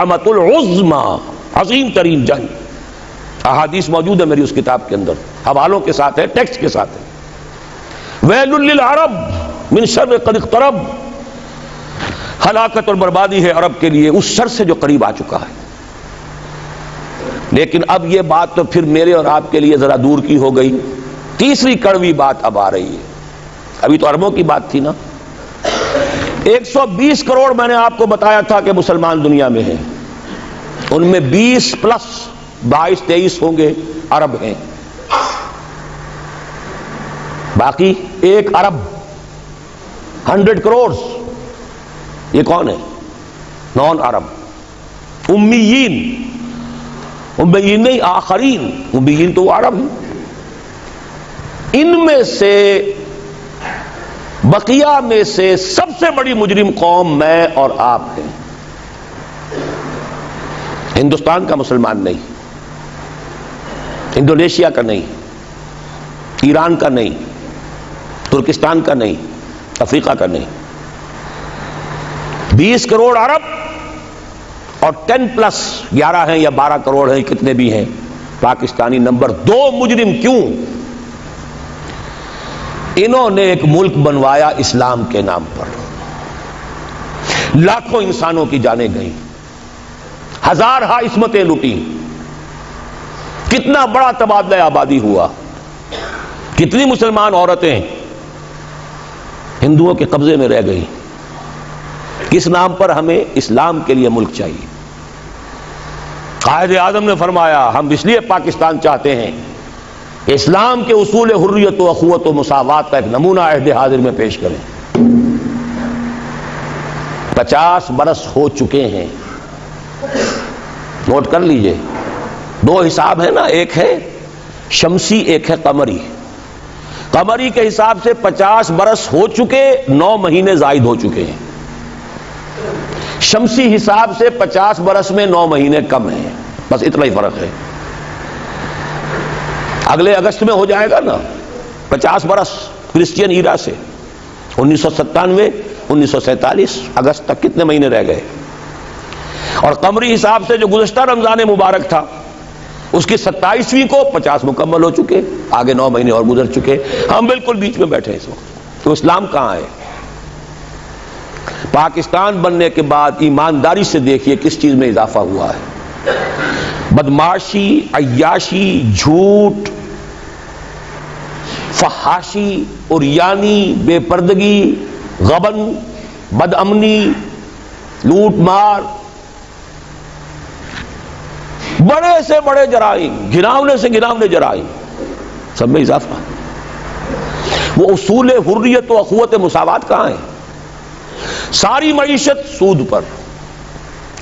الملحمۃ العظمی، عظیم ترین جنگ. احادیث موجود ہے میری اس کتاب کے اندر، حوالوں کے ساتھ ہے، ٹیکسٹ کے ساتھ ہے. ویل للعرب من شر قد اقترب، ہلاکت اور بربادی ہے عرب کے لیے اس شر سے جو قریب آ چکا ہے. لیکن اب یہ بات تو پھر میرے اور آپ کے لیے ذرا دور کی ہو گئی. تیسری کڑوی بات اب آ رہی ہے. ابھی تو عربوں کی بات تھی نا. 120 کروڑ میں نے آپ کو بتایا تھا کہ مسلمان دنیا میں ہیں، ان میں 20 پلس 22-23 ہوں گے عرب ہیں، باقی 1 ارب 100 کروڑ یہ کون ہے؟ نان عرب، امیین. امیین نہیں، آخرین. امیین تو عرب ہیں. ان میں سے بقیہ میں سے سب سے بڑی مجرم قوم میں اور آپ ہیں. ہندوستان کا مسلمان نہیں، انڈونیشیا کا نہیں، ایران کا نہیں، ترکستان کا نہیں، افریقہ کا نہیں. 20 کروڑ عرب اور 10 پلس 11 ہیں یا 12 کروڑ ہیں، کتنے بھی ہیں پاکستانی نمبر 2 مجرم. کیوں؟ انہوں نے ایک ملک بنوایا اسلام کے نام پر، لاکھوں انسانوں کی جانیں گئیں، ہزارہا عصمتیں لوٹی، کتنا بڑا تبادلہ آبادی ہوا، کتنی مسلمان عورتیں ہندوؤں کے قبضے میں رہ گئی. کس نام پر؟ ہمیں اسلام کے لیے ملک چاہیے. قائد اعظم نے فرمایا ہم اس لیے پاکستان چاہتے ہیں کہ اسلام کے اصول حریت و اخوت و مساوات کا ایک نمونہ عہد حاضر میں پیش کریں. 50 برس ہو چکے ہیں. نوٹ کر لیجئے، 2 حساب ہیں نا، ایک ہے شمسی، ایک ہے قمری. قمری کے حساب سے 50 برس ہو چکے، 9 مہینے زائد ہو چکے ہیں. شمسی حساب سے 50 برس میں 9 مہینے کم ہیں، بس اتنا ہی فرق ہے. اگلے اگست میں ہو جائے گا نا 50 برس کرسچین ایرا سے. 1997 1947 اگست تک کتنے مہینے رہ گئے؟ اور قمری حساب سے جو گزشتہ رمضان مبارک تھا اس کی 27ویں کو 50 مکمل ہو چکے، آگے 9 مہینے اور گزر چکے. ہم بالکل بیچ میں بیٹھے اس وقت. تو اسلام کہاں ہے؟ پاکستان بننے کے بعد ایمانداری سے دیکھیے کس چیز میں اضافہ ہوا ہے. بدمعاشی، عیاشی، جھوٹ، فحاشی، عریانی، بے پردگی، غبن، بد امنی، لوٹ مار، بڑے سے بڑے جرائم، گھناونے سے گھناونے جرائم، سب میں اضافہ. وہ اصول حریت و اخوت مساوات کہاں ہیں؟ ساری معیشت سود پر،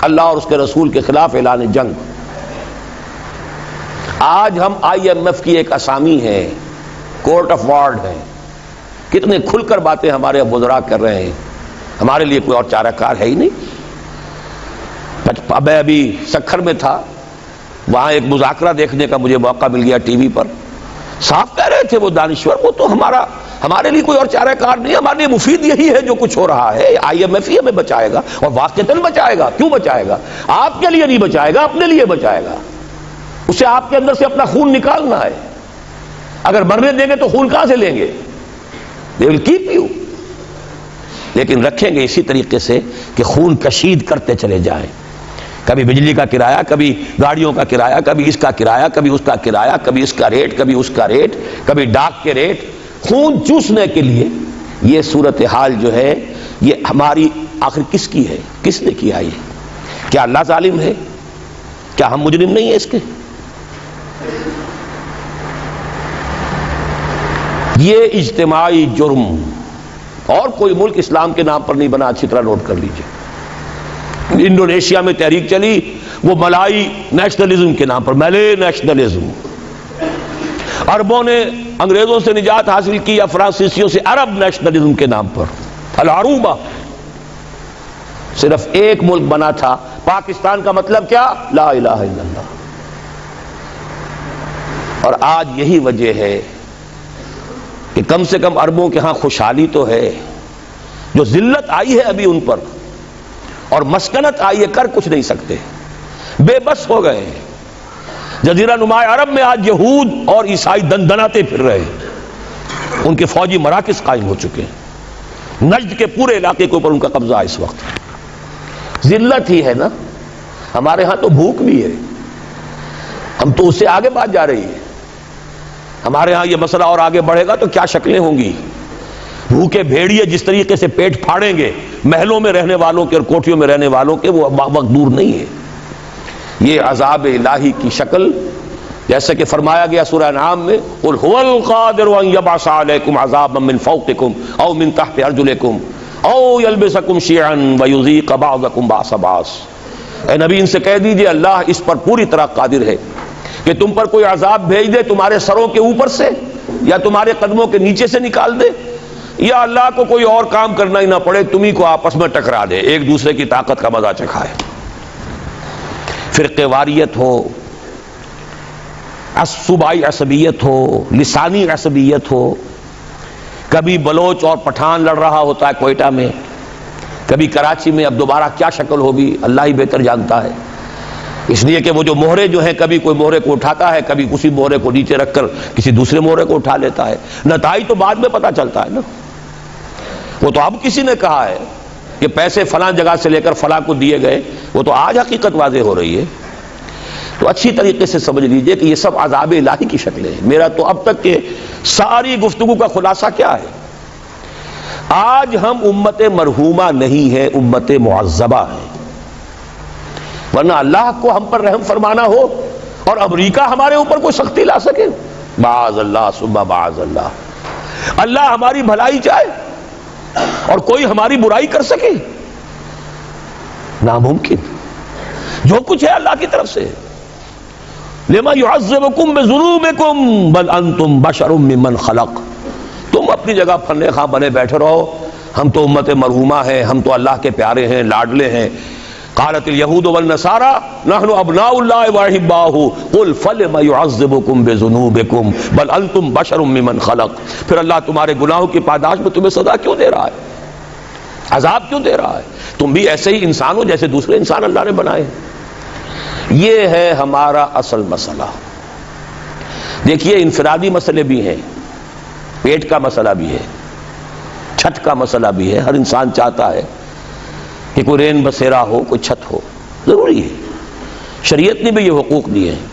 اللہ اور اس کے رسول کے خلاف اعلان جنگ. آج ہم IMF کی ایک اسامی ہے، کورٹ آف وارڈ ہے. کتنے کھل کر باتیں ہمارے وزراء کر رہے ہیں. ہمارے لیے کوئی اور چارہ کار ہے ہی نہیں. میں ابھی سکھر میں تھا، وہاں ایک مذاکرہ دیکھنے کا مجھے موقع مل گیا ٹی وی پر. صاف کہہ رہے تھے وہ دانشور، وہ تو ہمارے لیے کوئی اور چارہ کار نہیں، ہمارے لیے مفید یہی ہے جو کچھ ہو رہا ہے. IMF ہی ہمیں بچائے گا، اور واقعتاً بچائے گا. کیوں بچائے گا؟ آپ کے لیے نہیں بچائے گا، اپنے لیے بچائے گا. اسے آپ کے اندر سے اپنا خون نکالنا ہے. اگر مرنے دیں گے تو خون کہاں سے لیں گے؟ They will keep you. لیکن رکھیں گے اسی طریقے سے کہ خون کشید کرتے چلے جائیں. کبھی بجلی کا کرایہ، کبھی گاڑیوں کا کرایہ، کبھی اس کا کرایہ، کبھی اس کا کرایہ، کبھی اس کا ریٹ، کبھی اس کا ریٹ، کبھی ڈاک کے ریٹ. خون چوسنے کے لیے یہ صورتحال جو ہے یہ ہماری آخر کس کی ہے؟ کس نے کیا یہ؟ کیا اللہ ظالم ہے؟ کیا ہم مجرم نہیں ہیں اس کے؟ یہ اجتماعی جرم. اور کوئی ملک اسلام کے نام پر نہیں بنا، اچھی طرح نوٹ کر لیجئے. انڈونیشیا میں تحریک چلی وہ ملائی نیشنلزم کے نام پر، ملے نیشنلزم. عربوں نے انگریزوں سے نجات حاصل کی، یا فرانسیسیوں سے، عرب نیشنلزم کے نام پر. العروبہ. صرف ایک ملک بنا تھا پاکستان، کا مطلب کیا؟ لا الہ الا اللہ. اور آج یہی وجہ ہے کہ کم سے کم عربوں کے ہاں خوشحالی تو ہے. جو ذلت آئی ہے ابھی ان پر، اور مسکنت آئیے کر کچھ نہیں سکتے، بے بس ہو گئے ہیں۔ جزیرہ نما عرب میں آج یہود اور عیسائی دندناتے پھر رہے ہیں، ان کے فوجی مراکز قائم ہو چکے ہیں، نجد کے پورے علاقے کے اوپر ان کا قبضہ اس وقت۔ ذلت ہی ہے نا، ہمارے ہاں تو بھوک بھی ہے، ہم تو اس سے آگے بات جا رہی ہے۔ ہمارے ہاں یہ مسئلہ اور آگے بڑھے گا تو کیا شکلیں ہوں گی۔ بھوکے بھیڑیے جس طریقے سے پیٹ پھاڑیں گے محلوں میں رہنے والوں کے اور کوٹھیوں میں رہنے والوں کے، وہ وقت دور نہیں ہے۔ یہ عذاب الہی کی شکل، جیسے کہ فرمایا گیا سورہ انعام میں، قل هو القادر ان يبعث عليكم عذابا من فوقكم او من تحت ارجلكم او يلبسكم شيعا ويذيق بعضكم بعض بعض۔ اے نبی ان سے کہہ دیجئے اللہ اس پر پوری طرح قادر ہے کہ تم پر کوئی عذاب بھیج دے تمہارے سروں کے اوپر سے یا تمہارے قدموں کے نیچے سے نکال دے، یا اللہ کو کوئی اور کام کرنا ہی نہ پڑے، تمہیں کو آپس میں ٹکرا دے، ایک دوسرے کی طاقت کا مزہ چکھائے۔ فرقے واریت ہو، صوبائی عصبیت ہو، لسانی عصبیت ہو، کبھی بلوچ اور پٹھان لڑ رہا ہوتا ہے کوئٹہ میں، کبھی کراچی میں، اب دوبارہ کیا شکل ہوگی اللہ ہی بہتر جانتا ہے۔ اس لیے کہ وہ جو مہرے جو ہیں، کبھی کوئی مہرے کو اٹھاتا ہے، کبھی اسی مہرے کو نیچے رکھ کر کسی دوسرے مہرے کو اٹھا لیتا ہے، نتائج تو بعد میں پتہ چلتا ہے نا۔ وہ تو اب کسی نے کہا ہے کہ پیسے فلاں جگہ سے لے کر فلاں کو دیے گئے، وہ تو آج حقیقت واضح ہو رہی ہے۔ تو اچھی طریقے سے سمجھ لیجئے کہ یہ سب عذاب الہی کی شکلیں ہیں۔ میرا تو اب تک کے ساری گفتگو کا خلاصہ کیا ہے؟ آج ہم امت مرحومہ نہیں ہیں، امت معذبہ ہیں، ورنہ اللہ کو ہم پر رحم فرمانا ہو اور امریکہ ہمارے اوپر کوئی سختی لا سکے، معاذ اللہ ثم معاذ اللہ، اللہ ہماری بھلائی چاہے اور کوئی ہماری برائی کر سکے، ناممکن۔ جو کچھ ہے اللہ کی طرف سے۔ لما يعذبكم بذنوبكم بل انتم بشر ممن خلق۔ تم اپنی جگہ پھرنے خواہ بنے بیٹھے رہو، ہم تو امت مرحومہ ہیں، ہم تو اللہ کے پیارے ہیں، لاڈلے ہیں۔ قالت اليهود والنصارى نحن ابناء الله واحباؤه قل فلم يعذبكم بذنوبكم بل انتم بشر ممن خلق۔ پھر اللہ تمہارے گناہوں کی پاداش میں تمہیں سزا کیوں دے رہا ہے، عذاب کیوں دے رہا ہے؟ تم بھی ایسے ہی انسان ہو جیسے دوسرے انسان اللہ نے بنائے۔ یہ ہے ہمارا اصل مسئلہ۔ دیکھیے انفرادی مسئلے بھی ہیں، پیٹ کا مسئلہ بھی ہے، چھت کا مسئلہ بھی ہے۔ ہر انسان چاہتا ہے کہ کوئی رین بسیرا ہو، کوئی چھت ہو، ضروری ہے۔ شریعت نے بھی یہ حقوق دیے ہیں۔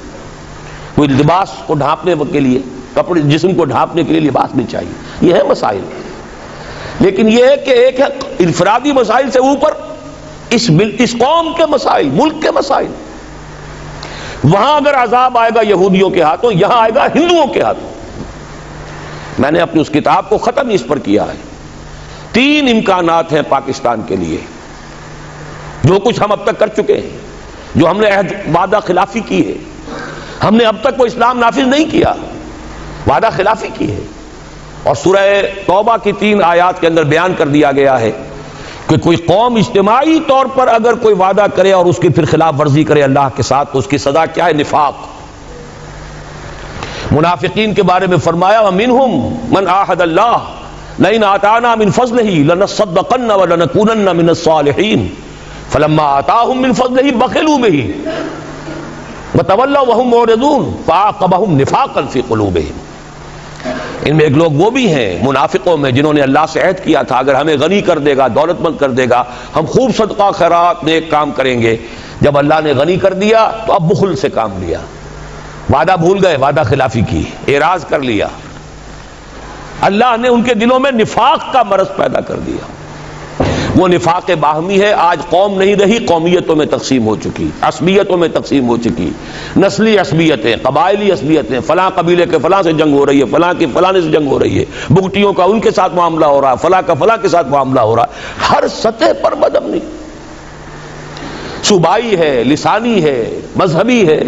کوئی لباس کو ڈھانپنے کے لیے، کپڑے جسم کو ڈھانپنے کے لیے لباس بھی چاہیے، یہ ہے مسائل۔ لیکن یہ ہے کہ ایک ہے انفرادی مسائل سے اوپر اس قوم کے مسائل، ملک کے مسائل۔ وہاں اگر عذاب آئے گا یہودیوں کے ہاتھوں، یہاں آئے گا ہندوؤں کے ہاتھوں۔ میں نے اپنی اس کتاب کو ختم اس پر کیا ہے۔ 3 امکانات ہیں پاکستان کے لیے، جو کچھ ہم اب تک کر چکے ہیں، جو ہم نے عہد وعدہ خلافی کی ہے، ہم نے اب تک وہ اسلام نافذ نہیں کیا، وعدہ خلافی کی ہے۔ اور سورہ توبہ کی 3 آیات کے اندر بیان کر دیا گیا ہے کہ کوئی قوم اجتماعی طور پر اگر کوئی وعدہ کرے اور اس کی پھر خلاف ورزی کرے اللہ کے ساتھ تو اس کی سزا کیا ہے؟ نفاق۔ منافقین کے بارے میں فرمایا وَمِنْهُمْ مَنْ عَاهَدَ اللَّهَ لَئِنْ آتَانَا مِنْ فَضْلِهِ لَنَصَّدَّقَنَّ وَلَنَكُونَنَّ مِنَ الصَّالِحِينَ فَلَمَّا آتَاهُمْ مِنْ فَضْلِهِ بَخِلُوا بِهِ وَتَوَلَّوْا وَهُمْ مُعْرِضُونَ فَأَعْقَبَهُمْ نِفَاقًا فِي قُلُوبِهِمْ۔ ان میں ایک لوگ وہ بھی ہیں منافقوں میں جنہوں نے اللہ سے عہد کیا تھا اگر ہمیں غنی کر دے گا، دولت مند کر دے گا، ہم خوب صدقہ خیرات نیک کام کریں گے۔ جب اللہ نے غنی کر دیا تو اب بخل سے کام لیا، وعدہ بھول گئے، وعدہ خلافی کی، اعراض کر لیا۔ اللہ نے ان کے دلوں میں نفاق کا مرض پیدا کر دیا۔ وہ نفاق باہمی ہے۔ آج قوم نہیں رہی، قومیتوں میں تقسیم ہو چکی، عصبیتوں میں تقسیم ہو چکی، نسلی عصبیتیں، قبائلی عصبیتیں، فلاں قبیلے کے فلاں سے جنگ ہو رہی ہے، فلاں کی فلاں سے جنگ ہو رہی ہے، بگٹیوں کا ان کے ساتھ معاملہ ہو رہا ہے، فلاں کا فلاں کے ساتھ معاملہ ہو رہا ہے۔ ہر سطح پر بدامنی، صوبائی ہے، لسانی ہے، مذہبی ہے،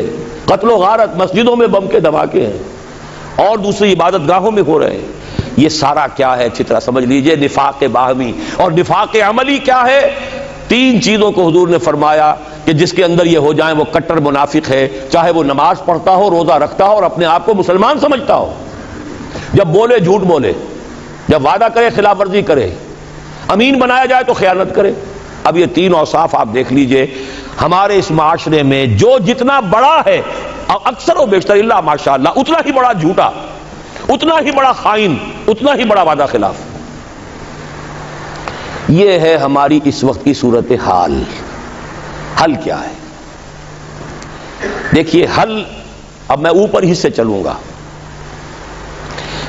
قتل و غارت، مسجدوں میں بم کے دھماکے ہیں اور دوسری عبادت گاہوں میں ہو رہے ہیں۔ یہ سارا کیا ہے اچھی طرح سمجھ لیجئے، نفاق باہمی۔ اور نفاق عملی کیا ہے؟ 3 چیزوں کو حضور نے فرمایا کہ جس کے اندر یہ ہو جائیں وہ کٹر منافق ہے، چاہے وہ نماز پڑھتا ہو، روزہ رکھتا ہو اور اپنے آپ کو مسلمان سمجھتا ہو، جب بولے جھوٹ بولے، جب وعدہ کرے خلاف ورزی کرے، امین بنایا جائے تو خیانت کرے، اب یہ تین اوصاف آپ دیکھ لیجئے ہمارے اس معاشرے میں جو جتنا بڑا ہے اکثر و بیشتر اللہ ماشاءاللہ اتنا ہی بڑا جھوٹا، اتنا ہی بڑا خائن، اتنا ہی بڑا وعدہ خلاف. یہ ہے ہماری اس وقت کی صورتحال. حل کیا ہے؟ دیکھیے حل، اب میں اوپر ہی سے چلوں گا.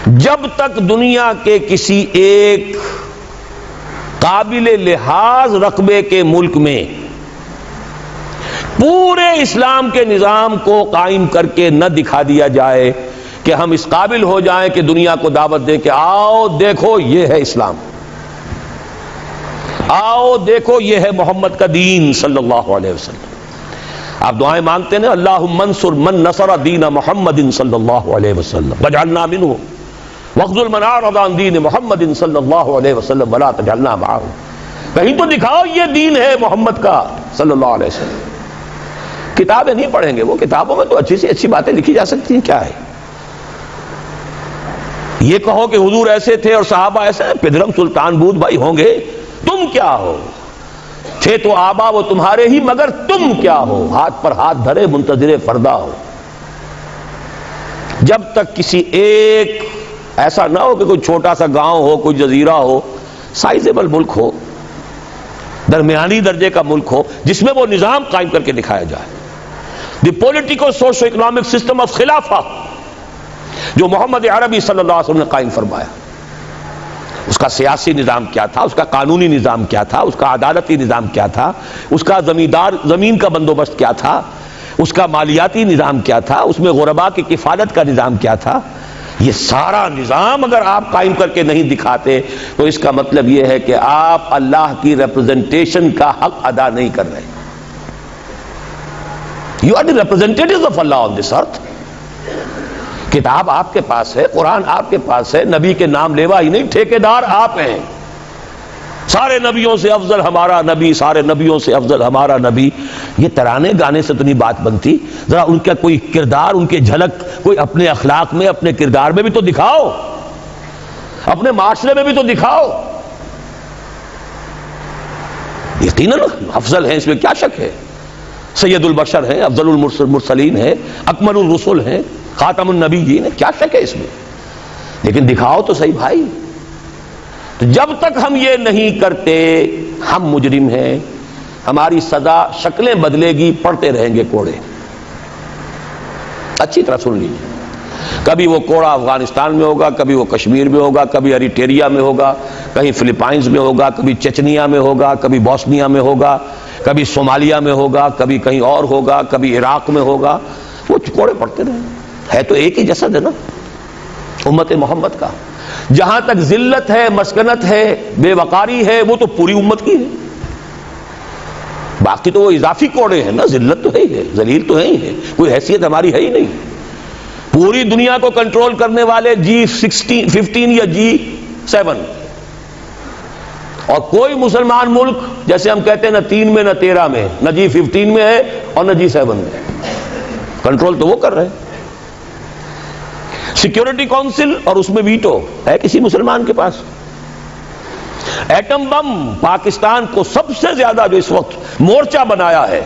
جب تک دنیا کے کسی ایک قابل لحاظ رقبے کے ملک میں پورے اسلام کے نظام کو قائم کر کے نہ دکھا دیا جائے کہ ہم اس قابل ہو جائیں کہ دنیا کو دعوت دیں کہ آؤ دیکھو یہ ہے اسلام، آؤ دیکھو یہ ہے محمد کا دین صلی اللہ علیہ وسلم. آپ دعائیں مانگتے ہیں اللہم انصر من نصر دین محمد صلی اللہ علیہ وسلم واجعلنا منہ واخذل من اعرض عن دین محمد صلی اللہ علیہ وسلم ولا تجعلنا معہ. کہیں تو دکھاؤ یہ دین ہے محمد کا صلی اللہ علیہ وسلم. کتابیں نہیں پڑھیں گے، وہ کتابوں میں تو اچھی سے اچھی باتیں لکھی جا سکتی ہیں. کیا ہے یہ کہو کہ حضور ایسے تھے اور صحابہ ایسے ہیں، پدرم سلطان بود بھائی ہوں گے، تم کیا ہو؟ تھے تو آبا وہ تمہارے ہی، مگر تم کیا ہو؟ ہاتھ پر ہاتھ دھرے منتظر فردا ہو. جب تک کسی ایک ایسا نہ ہو کہ کوئی چھوٹا سا گاؤں ہو، کوئی جزیرہ ہو، سائزیبل ملک ہو، درمیانی درجے کا ملک ہو، جس میں وہ نظام قائم کر کے دکھایا جائے. The politico socio economic system of خلافہ جو محمد عربی صلی اللہ علیہ وسلم نے قائم فرمایا، اس کا سیاسی نظام کیا تھا، اس کا قانونی نظام کیا تھا، اس کا عدالتی نظام کیا تھا، اس کا زمین کا بندوبست کیا تھا، اس کا مالیاتی نظام کیا تھا، اس میں غرباء کی کفالت کا نظام کیا تھا. یہ سارا نظام اگر آپ قائم کر کے نہیں دکھاتے تو اس کا مطلب یہ ہے کہ آپ اللہ کی ریپرزنٹیشن کا حق ادا نہیں کر رہے. You are the representatives of Allah on this earth. کتاب آپ کے پاس ہے، قرآن آپ کے پاس ہے، نبی کے نام لیوا ہی نہیں، ٹھیکیدار آپ ہیں. سارے نبیوں سے افضل ہمارا نبی، سارے نبیوں سے افضل ہمارا نبی. یہ ترانے گانے سے تو نہیں بات بنتی. ذرا ان کا کوئی کردار، ان کے جھلک کوئی اپنے اخلاق میں، اپنے کردار میں بھی تو دکھاؤ، اپنے معاشرے میں بھی تو دکھاؤ. یقیناً افضل ہیں، اس میں کیا شک ہے. سید البشر ہیں، افضل المرسلین ہیں، اکمل الرسل ہیں، خاتم النبیین ہیں، کیا شک ہے اس میں. لیکن دکھاؤ تو صحیح بھائی. تو جب تک ہم یہ نہیں کرتے ہم مجرم ہیں. ہماری سزا شکلیں بدلے گی، پڑھتے رہیں گے کوڑے. اچھی طرح سن لیجیے. کبھی وہ کوڑا افغانستان میں ہوگا، کبھی وہ کشمیر میں ہوگا، کبھی اریٹریا میں ہوگا، کہیں فلپائنز میں ہوگا، کبھی چچنیا میں ہوگا، کبھی بوسنیا میں ہوگا، کبھی صومالیہ میں ہوگا، کبھی کہیں اور ہوگا، کبھی عراق میں ہوگا. وہ کوڑے پڑتے رہیں. ہے تو ایک ہی جسد ہے نا امت محمد کا. جہاں تک ذلت ہے، مسکنت ہے، بے وقاری ہے، وہ تو پوری امت کی ہے. باقی تو وہ اضافی کوڑے ہیں نا. ذلت تو ہے ہی ہے، ذلیل تو ہے ہی ہے، کوئی حیثیت ہماری ہے ہی نہیں. پوری دنیا کو کنٹرول کرنے والے G15 یا G7، اور کوئی مسلمان ملک جیسے ہم کہتے ہیں نہ 3 میں نہ 13 میں، نہ G15 میں ہے اور نہ G7 میں. کنٹرول تو وہ کر رہے ہیں. سیکیورٹی کونسل اور اس میں ویٹو ہے کسی مسلمان کے پاس. ایٹم بم پاکستان کو سب سے زیادہ جو اس وقت مورچہ بنایا ہے،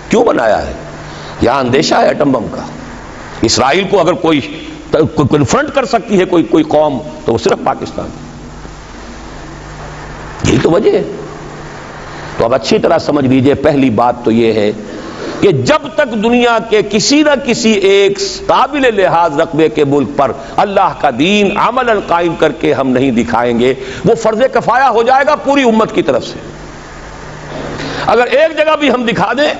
کیوں بنایا ہے؟ یہاں اندیشہ ہے ایٹم بم کا. اسرائیل کو اگر کوئی کنفرنٹ کر سکتی ہے کوئی قوم تو وہ صرف پاکستان. یہی تو وجہ ہے. تو اب اچھی طرح سمجھ لیجئے، پہلی بات تو یہ ہے کہ جب تک دنیا کے کسی نہ کسی ایک قابل لحاظ رقبے کے ملک پر اللہ کا دین عملاً قائم کر کے ہم نہیں دکھائیں گے، وہ فرض کفایہ ہو جائے گا پوری امت کی طرف سے. اگر ایک جگہ بھی ہم دکھا دیں،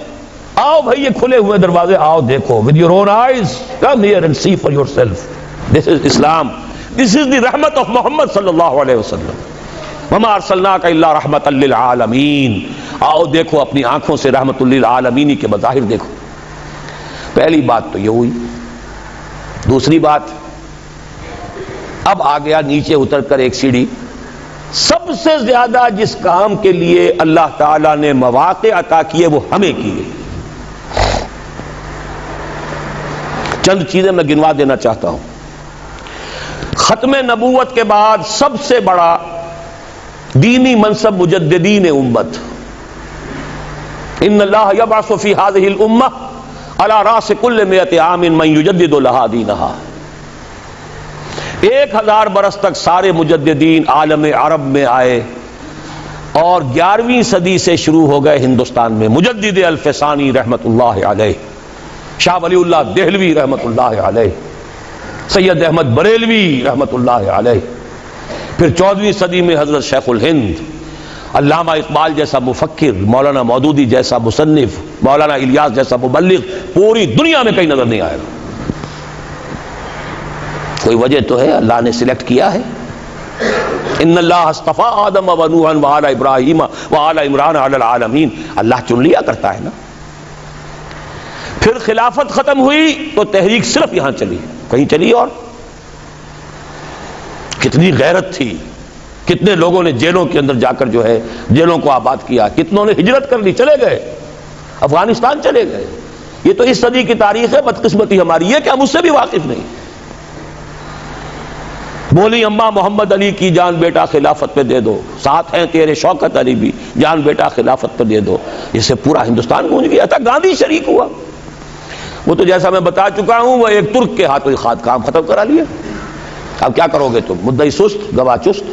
آؤ بھائی یہ کھلے ہوئے دروازے، آؤ دیکھو with your own eyes, come here and see for yourself. This is Islam. This is the رحمت of محمد صلی اللہ علیہ وسلم. وما ارسلناک الا رحمۃ للعالمین. آؤ دیکھو اپنی آنکھوں سے رحمت للعالمین کے بظاہر دیکھو. پہلی بات تو یہ ہوئی. دوسری بات، اب آ گیا نیچے اتر کر ایک سیڑھی. سب سے زیادہ جس کام کے لیے اللہ تعالیٰ نے مواقع عطا کیے وہ ہمیں کیے. چند چیزیں میں گنوا دینا چاہتا ہوں. ختم نبوت کے بعد سب سے بڑا دینی منصب مجددین امت ان اللہ یبعث فی ہذہ الامہ علی راس کل مئۃ عام من یجدد لہا دینہا. 1000 برس تک سارے مجددین عالم عرب میں آئے اور 11ویں صدی سے شروع ہو گئے ہندوستان میں. مجدد الفسانی رحمت اللہ علیہ، شاہ ولی اللہ دہلوی رحمت اللہ علیہ، سید احمد بریلوی رحمت اللہ علیہ، پھر 14ویں صدی میں حضرت شیخ الہند، علامہ اقبال جیسا مفکر، مولانا مودودی جیسا مصنف، مولانا الیاس جیسا مبلغ پوری دنیا میں کہیں نظر نہیں آئے گا. کوئی وجہ تو ہے، اللہ نے سلیکٹ کیا ہے. ان اللہ اصطفیٰ آدم و نوحا وآل ابراہیم وآل عمران علی العالمین. اللہ چن لیا کرتا ہے نا. پھر خلافت ختم ہوئی تو تحریک صرف یہاں چلی، کہیں چلی. اور کتنی غیرت تھی، کتنے لوگوں نے جیلوں کے اندر جا کر جو ہے جیلوں کو آباد کیا، کتنوں نے ہجرت کر لی، چلے گئے افغانستان چلے گئے. یہ تو اس صدی کی تاریخ ہے. بدقسمتی ہماری ہے کہ ہم اس سے بھی واقف نہیں. بولی اماں محمد علی کی جان بیٹا خلافت پہ دے دو، ساتھ ہیں تیرے شوکت علی بھی، جان بیٹا خلافت پہ دے دو. اس سے پورا ہندوستان گونج گیا تھا. گاندھی شریک ہوا، وہ تو جیسا میں بتا چکا ہوں وہ ایک ترک کے ہاتھوں خاد کام ختم کرا لیا. اب کیا کرو گے تم؟ مدعی سست گواہ چست.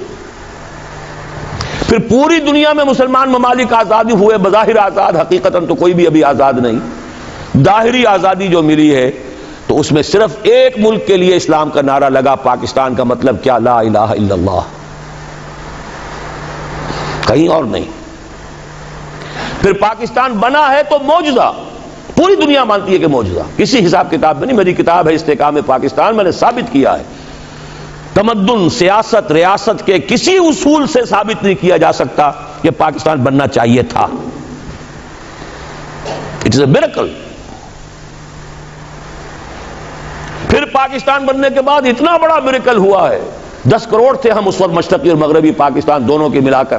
پھر پوری دنیا میں مسلمان ممالک آزادی ہوئے، بظاہر آزاد، حقیقتاً تو کوئی بھی ابھی آزاد نہیں. ظاہری آزادی جو ملی ہے تو اس میں صرف ایک ملک کے لیے اسلام کا نعرہ لگا، پاکستان کا مطلب کیا؟ لا الہ الا اللہ، کہیں اور نہیں. پھر پاکستان بنا ہے تو معجزہ، پوری دنیا مانتی ہے کہ معجزہ. کسی حساب کتاب میں نہیں، میری کتاب ہے استحکام پاکستان، میں نے ثابت کیا ہے تمدن، سیاست، ریاست کے کسی اصول سے ثابت نہیں کیا جا سکتا کہ پاکستان بننا چاہیے تھا. It is a miracle. پھر پاکستان بننے کے بعد اتنا بڑا میریکل ہوا ہے. 10 کروڑ تھے ہم اس وقت، مشرقی اور مغربی پاکستان دونوں کے ملا کر،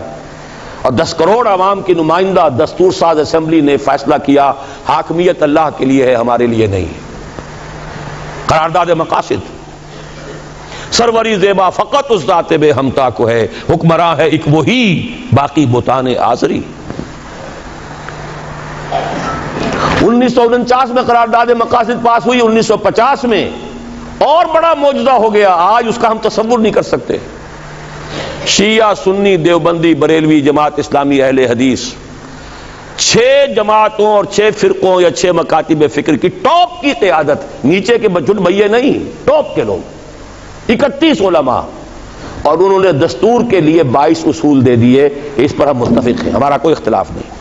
اور 10 کروڑ عوام کی نمائندہ دستور ساز اسمبلی نے فیصلہ کیا حاکمیت اللہ کے لیے ہے، ہمارے لیے نہیں. قرارداد مقاصد، سروری زیبا فقط اس ذات بے ہمتا کو ہے، حکمراں ہے ایک وہی باقی بتان آزری. 1949 میں قرارداد مقاصد پاس ہوئی. 1950 میں اور بڑا معجزہ ہو گیا، آج اس کا ہم تصور نہیں کر سکتے. شیعہ، سنی، دیوبندی، بریلوی، جماعت اسلامی، اہل حدیث، 6 جماعتوں اور 6 فرقوں یا 6 مکاتب فکر کی ٹاپ کی قیادت، نیچے کے بچٹ بھئیے نہیں، ٹاپ کے لوگ، 31 علماء، اور انہوں نے دستور کے لیے 22 اصول دے دیے. اس پر ہم متفق ہیں، ہمارا کوئی اختلاف نہیں.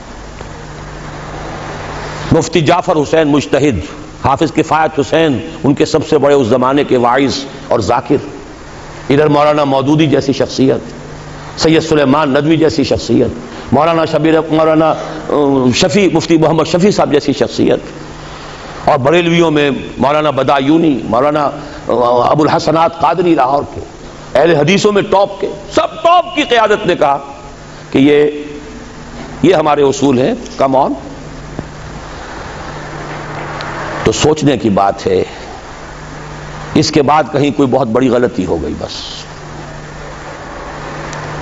مفتی جعفر حسین مجتہد، حافظ کفایت حسین ان کے سب سے بڑے اس زمانے کے واعظ اور ذاکر، ادھر مولانا مودودی جیسی شخصیت، سید سلیمان ندوی جیسی شخصیت، مولانا شفیع، مفتی محمد شفیع صاحب جیسی شخصیت، اور بریلویوں میں مولانا بدایونی، مولانا ابو الحسنات قادری لاہور کے، اہل حدیثوں میں ٹاپ کے، سب ٹاپ کی قیادت نے کہا کہ یہ ہمارے اصول ہیں. کم آن. تو سوچنے کی بات ہے، اس کے بعد کہیں کوئی بہت بڑی غلطی ہو گئی. بس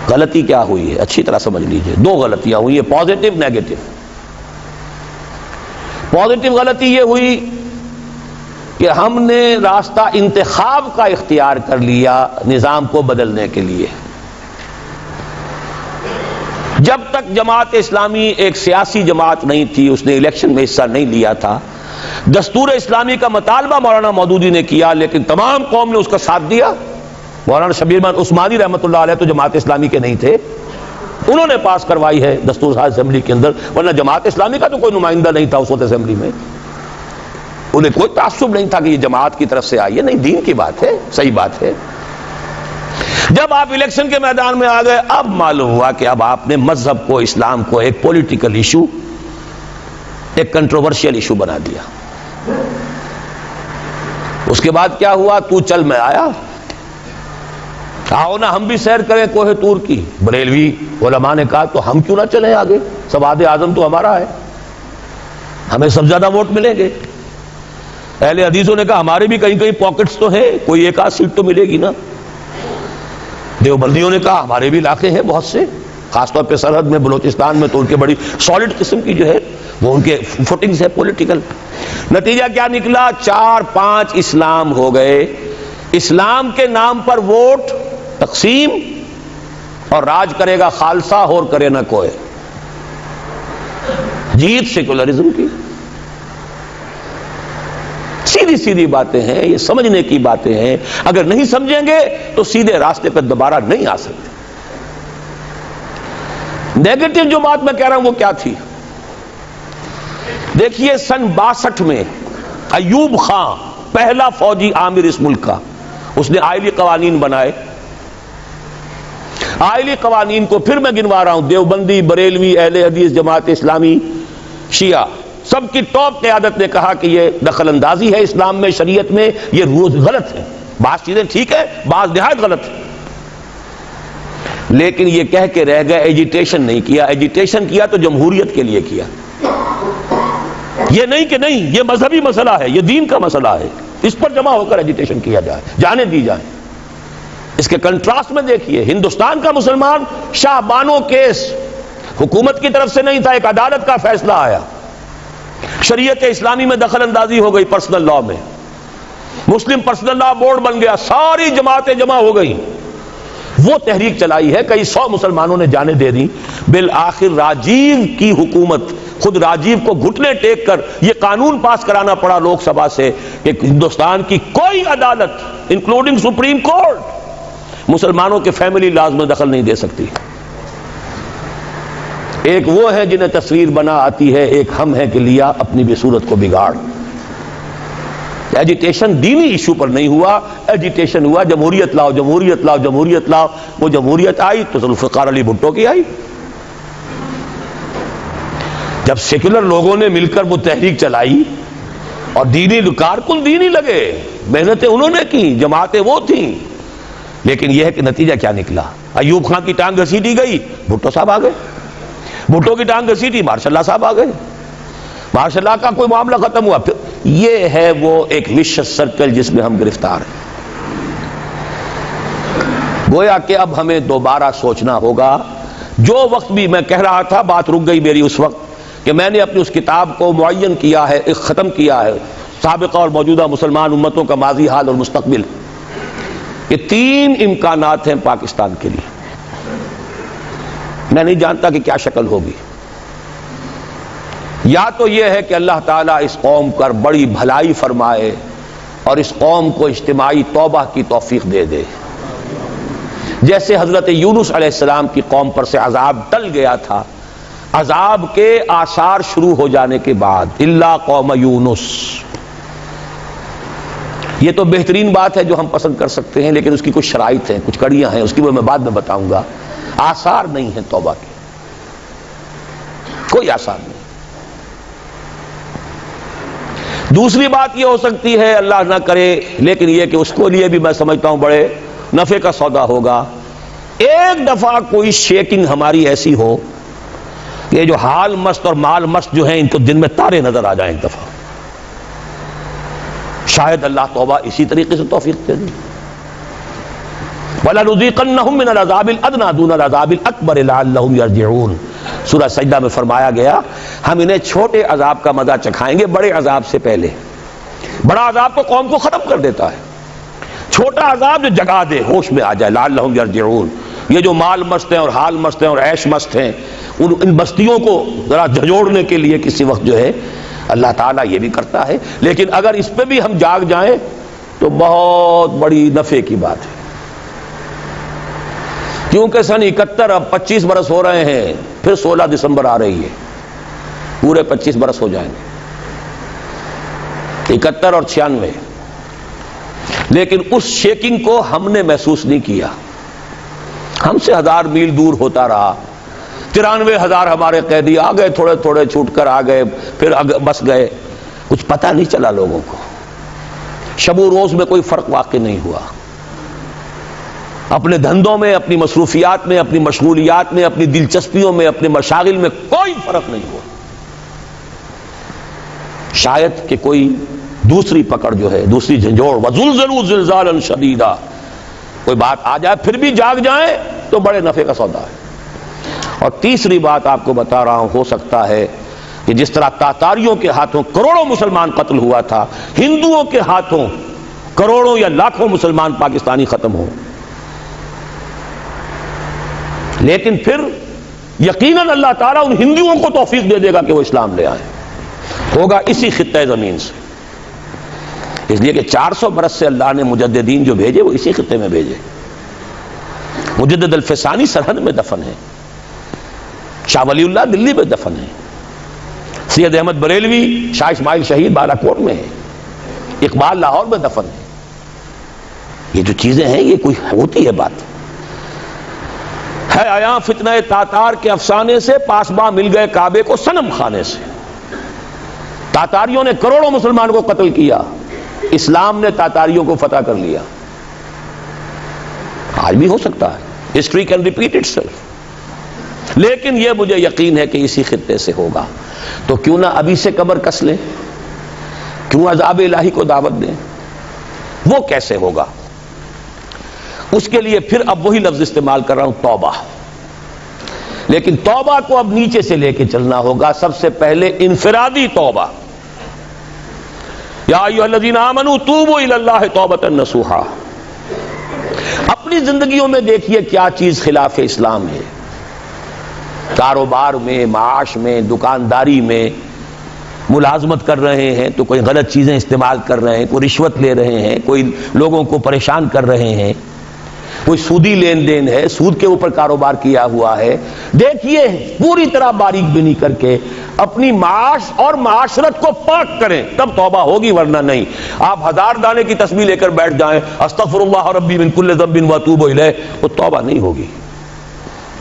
غلطی کیا ہوئی ہے اچھی طرح سمجھ لیجئے. 2 غلطیاں ہوئی ہیں، پازیٹو نیگیٹو. پازیٹو غلطی یہ ہوئی کہ ہم نے راستہ انتخاب کا اختیار کر لیا نظام کو بدلنے کے لیے. جب تک جماعت اسلامی ایک سیاسی جماعت نہیں تھی، اس نے الیکشن میں حصہ نہیں لیا تھا، دستور اسلامی کا مطالبہ مولانا مودودی نے کیا لیکن تمام قوم نے اس کا ساتھ دیا. مولانا شبیر احمد عثمانی رحمۃ اللہ علیہ تو جماعت اسلامی کے نہیں تھے، انہوں نے پاس کروائی ہے دستور ساز اسمبلی کے اندر، ورنہ جماعت اسلامی کا تو کوئی نمائندہ نہیں تھا اس وقت اسمبلی میں. انہیں کوئی تعصب نہیں تھا کہ یہ جماعت کی طرف سے آئی ہے، نہیں، دین کی بات ہے، صحیح بات ہے. جب آپ الیکشن کے میدان میں آ گئے، اب معلوم ہوا کہ اب آپ نے مذہب کو، اسلام کو ایک پولیٹیکل ایشو، ایک کنٹروورشل ایشو بنا دیا. اس کے بعد کیا ہوا؟ تو چل میں آیا، آؤ نا ہم بھی سیر کریں کوہ طور کی. بریلوی علماء نے کہا تو ہم کیوں نہ چلیں آگے، سواد اعظم تو ہمارا ہے، ہمیں سب زیادہ ووٹ ملیں گے. اہل حدیثوں نے کہا ہمارے بھی کہیں کہیں پاکٹس تو ہیں، کوئی 1 آدھ سیٹ تو ملے گی نا. دیوبندیوں نے کہا ہمارے بھی علاقے ہیں بہت سے، خاص طور پہ سرحد میں بلوچستان میں تو ان کے بڑی سالڈ قسم کی جو ہے وہ ان کے فوٹنگز ہے پولیٹیکل. نتیجہ کیا نکلا؟ 4-5 اسلام ہو گئے. اسلام کے نام پر ووٹ تقسیم اور راج کرے گا خالصہ اور کرے نہ کوئی. جیت سیکولرزم کی. سیدھی سیدھی باتیں ہیں، یہ سمجھنے کی باتیں ہیں. اگر نہیں سمجھیں گے تو سیدھے راستے پر دوبارہ نہیں آ سکتے. نیگیٹو جو بات میں کہہ رہا ہوں وہ کیا تھی؟ دیکھیے سن 62 میں ایوب خان پہلا فوجی عامر اس ملک کا، اس نے آئلی قوانین بنائے. آئلی قوانین کو پھر میں گنوا رہا ہوں، دیوبندی، بریلوی، اہل حدیث، جماعت اسلامی، شیعہ، سب کی ٹاپ قیادت نے کہا کہ یہ دخل اندازی ہے اسلام میں، شریعت میں، یہ روز غلط ہے. بعض چیزیں ٹھیک ہے، بعض نہایت غلط ہے. لیکن یہ کہہ کے رہ گئے، ایجیٹیشن نہیں کیا. ایجیٹیشن کیا تو جمہوریت کے لیے کیا. یہ نہیں کہ نہیں یہ مذہبی مسئلہ ہے، یہ دین کا مسئلہ ہے، اس پر جمع ہو کر ایجیٹیشن کیا جائے، جانے دی جائے. اس کے کنٹراسٹ میں دیکھیے ہندوستان کا مسلمان شاہ بانو کیس حکومت کی طرف سے نہیں تھا، ایک عدالت کا فیصلہ آیا، شریعت اسلامی میں دخل اندازی ہو گئی پرسنل لاء میں، مسلم پرسنل لاء بورڈ بن گیا، ساری جماعتیں جمع ہو گئی. وہ تحریک چلائی ہے، کئی 100 مسلمانوں نے جانیں دے دی. بالآخر راجیو کی حکومت، خود راجیو کو گھٹنے ٹیک کر یہ قانون پاس کرانا پڑا لوک سبھا سے کہ ہندوستان کی کوئی عدالت انکلوڈنگ سپریم کورٹ مسلمانوں کے فیملی لاز میں دخل نہیں دے سکتی. ایک وہ ہے جنہیں تصویر بنا آتی ہے، ایک ہم ہیں کہ لیا اپنی بھی صورت کو بگاڑ. ایجیٹیشن دینی ایشو پر نہیں ہوا، ایجیٹیشن ہوا جمہوریت لاؤ، جمہوریت لاؤ، جمہوریت لاؤ. وہ جمہوریت آئی تو ذوالفقار علی بھٹو کی آئی. جب سیکولر لوگوں نے مل کر وہ تحریک چلائی اور دینی کارکن دینی لگے، محنتیں انہوں نے کی، جماعتیں وہ تھیں، لیکن یہ ہے کہ نتیجہ کیا نکلا؟ ایوب خان کی ٹانگ گھسیٹی گئی، بھٹو صاحب آ گئے. بھٹو کی ٹانگ گھسیٹی، ماشاء اللہ صاحب آ گئے. ماشاء اللہ کا کوئی معاملہ ختم ہوا. پھر یہ ہے وہ ایک وشس سرکل جس میں ہم گرفتار ہیں. گویا کہ اب ہمیں دوبارہ سوچنا ہوگا. جو وقت بھی میں کہہ رہا تھا، بات رک گئی میری اس وقت کہ میں نے اپنی اس کتاب کو معین کیا ہے، ختم کیا ہے، سابقہ اور موجودہ مسلمان امتوں کا ماضی، حال اور مستقبل. یہ 3 امکانات ہیں پاکستان کے لیے. میں نہیں جانتا کہ کیا شکل ہوگی. یا تو یہ ہے کہ اللہ تعالیٰ اس قوم پر بڑی بھلائی فرمائے اور اس قوم کو اجتماعی توبہ کی توفیق دے دے، جیسے حضرت یونس علیہ السلام کی قوم پر سے عذاب ٹل گیا تھا. عذاب کے آثار شروع ہو جانے کے بعد الا قوم یونس، یہ تو بہترین بات ہے جو ہم پسند کر سکتے ہیں، لیکن اس کی کچھ شرائط ہیں، کچھ کڑیاں ہیں، اس کی وہ میں بعد میں بتاؤں گا. آثار نہیں ہیں توبہ کے، کوئی آثار نہیں. دوسری بات یہ ہو سکتی ہے، اللہ نہ کرے، لیکن یہ کہ اس کو لیے بھی میں سمجھتا ہوں بڑے نفع کا سودا ہوگا. ایک دفعہ کوئی شیکنگ ہماری ایسی ہو کہ یہ جو حال مست اور مال مست جو ہیں ان کو دن میں تارے نظر آ جائیں ایک دفعہ. شاید اللہ توبہ اسی طریقے سے توفیق دے دے. وَلَنُذِيقَنَّهُم مِّنَ الْعَذَابِ الْأَدْنَىٰ دُونَ الْعَذَابِ الْأَكْبَرِ لَعَلَّهُمْ يَرْجِعُونَ. سورہ سجدہ میں فرمایا گیا ہم انہیں چھوٹے عذاب کا مزہ چکھائیں گے بڑے عذاب سے پہلے. بڑا عذاب تو قوم کو ختم کر دیتا ہے، چھوٹا عذاب جو جگا دے، ہوش میں آ جائے. لعلہم یرجعون. یہ جو مال مست ہیں اور حال مست ہیں اور عیش مست ہیں، ان بستیوں کو ذرا جھجوڑنے کے لیے کسی وقت جو ہے اللہ تعالیٰ یہ بھی کرتا ہے. لیکن اگر اس پہ بھی ہم جاگ جائیں تو بہت بڑی نفع کی بات ہے، کیونکہ سن 71 اب 25 برس ہو رہے ہیں، پھر 16 دسمبر آ رہی ہے، پورے 25 برس ہو جائیں گے، 71 اور 96. لیکن اس شیکنگ کو ہم نے محسوس نہیں کیا. ہم سے 1000 میل دور ہوتا رہا. 93,000 ہمارے قیدی آ گئے، تھوڑے تھوڑے چھوٹ کر آ گئے، پھر بس گئے، کچھ پتہ نہیں چلا لوگوں کو. شب و روز میں کوئی فرق واقع نہیں ہوا. اپنے دھندوں میں، اپنی مصروفیات میں، اپنی مشغولیات میں، اپنی دلچسپیوں میں، اپنے مشاغل میں کوئی فرق نہیں ہوا. شاید کہ کوئی دوسری پکڑ جو ہے، دوسری جھنجھوڑ، وَزُلْزِلُوا زِلْزَالًا شَدِيدًا، کوئی بات آ جائے پھر بھی جاگ جائیں تو بڑے نفع کا سودا ہے. اور تیسری بات آپ کو بتا رہا ہوں، ہو سکتا ہے کہ جس طرح تاتاریوں کے ہاتھوں کروڑوں مسلمان قتل ہوا تھا، ہندوؤں کے ہاتھوں کروڑوں یا لاکھوں مسلمان پاکستانی ختم ہوں، لیکن پھر یقیناً اللہ تعالیٰ ان ہندوؤں کو توفیق دے دے گا کہ وہ اسلام لے آئیں، ہوگا اسی خطہ زمین سے، اس لیے کہ 400 برس سے اللہ نے مجددین جو بھیجے وہ اسی خطے میں بھیجے۔ مجدد الفسانی سرحد میں دفن ہے، شاہ ولی اللہ دلی میں دفن ہے، سید احمد بریلوی شاہ اسماعیل شہید بالا کوٹ میں ہے، اقبال لاہور میں دفن ہے۔ یہ جو چیزیں ہیں یہ کوئی ہوتی ہے بات ہے آیا فتنہ تاتار کے افسانے سے پاسباں مل گئے کعبے کو صنم خانے سے۔ تاتاریوں نے کروڑوں مسلمان کو قتل کیا، اسلام نے تاتاریوں کو فتح کر لیا۔ آج بھی ہو سکتا ہے، history can repeat it self, لیکن یہ مجھے یقین ہے کہ اسی خطے سے ہوگا۔ تو کیوں نہ ابھی سے کمر کس لیں، کیوں عذاب الہی کو دعوت دیں؟ وہ کیسے ہوگا؟ اس کے لیے پھر اب وہی لفظ استعمال کر رہا ہوں، توبہ۔ لیکن توبہ کو اب نیچے سے لے کے چلنا ہوگا۔ سب سے پہلے انفرادی توبہ، یا ایھا الذین آمنوا توبوا الی اللہ توبۃ نصوحا۔ اپنی زندگیوں میں دیکھیے کیا چیز خلاف اسلام ہے، کاروبار میں، معاش میں، دکانداری میں ملازمت کر رہے ہیں تو کوئی غلط چیزیں استعمال کر رہے ہیں، کوئی رشوت لے رہے ہیں، کوئی لوگوں کو پریشان کر رہے ہیں، کوئی سودی لین دین ہے، سود کے اوپر کاروبار کیا ہوا ہے۔ دیکھیے پوری طرح باریک بینی کر کے اپنی معاش اور معاشرت کو پاک کریں، تب توبہ ہوگی، ورنہ نہیں۔ آپ 1000 دانے کی تسبیح لے کر بیٹھ جائیں، استغفر اللہ ربی من کل ذنب واتوب الیہ، وہ توبہ نہیں ہوگی۔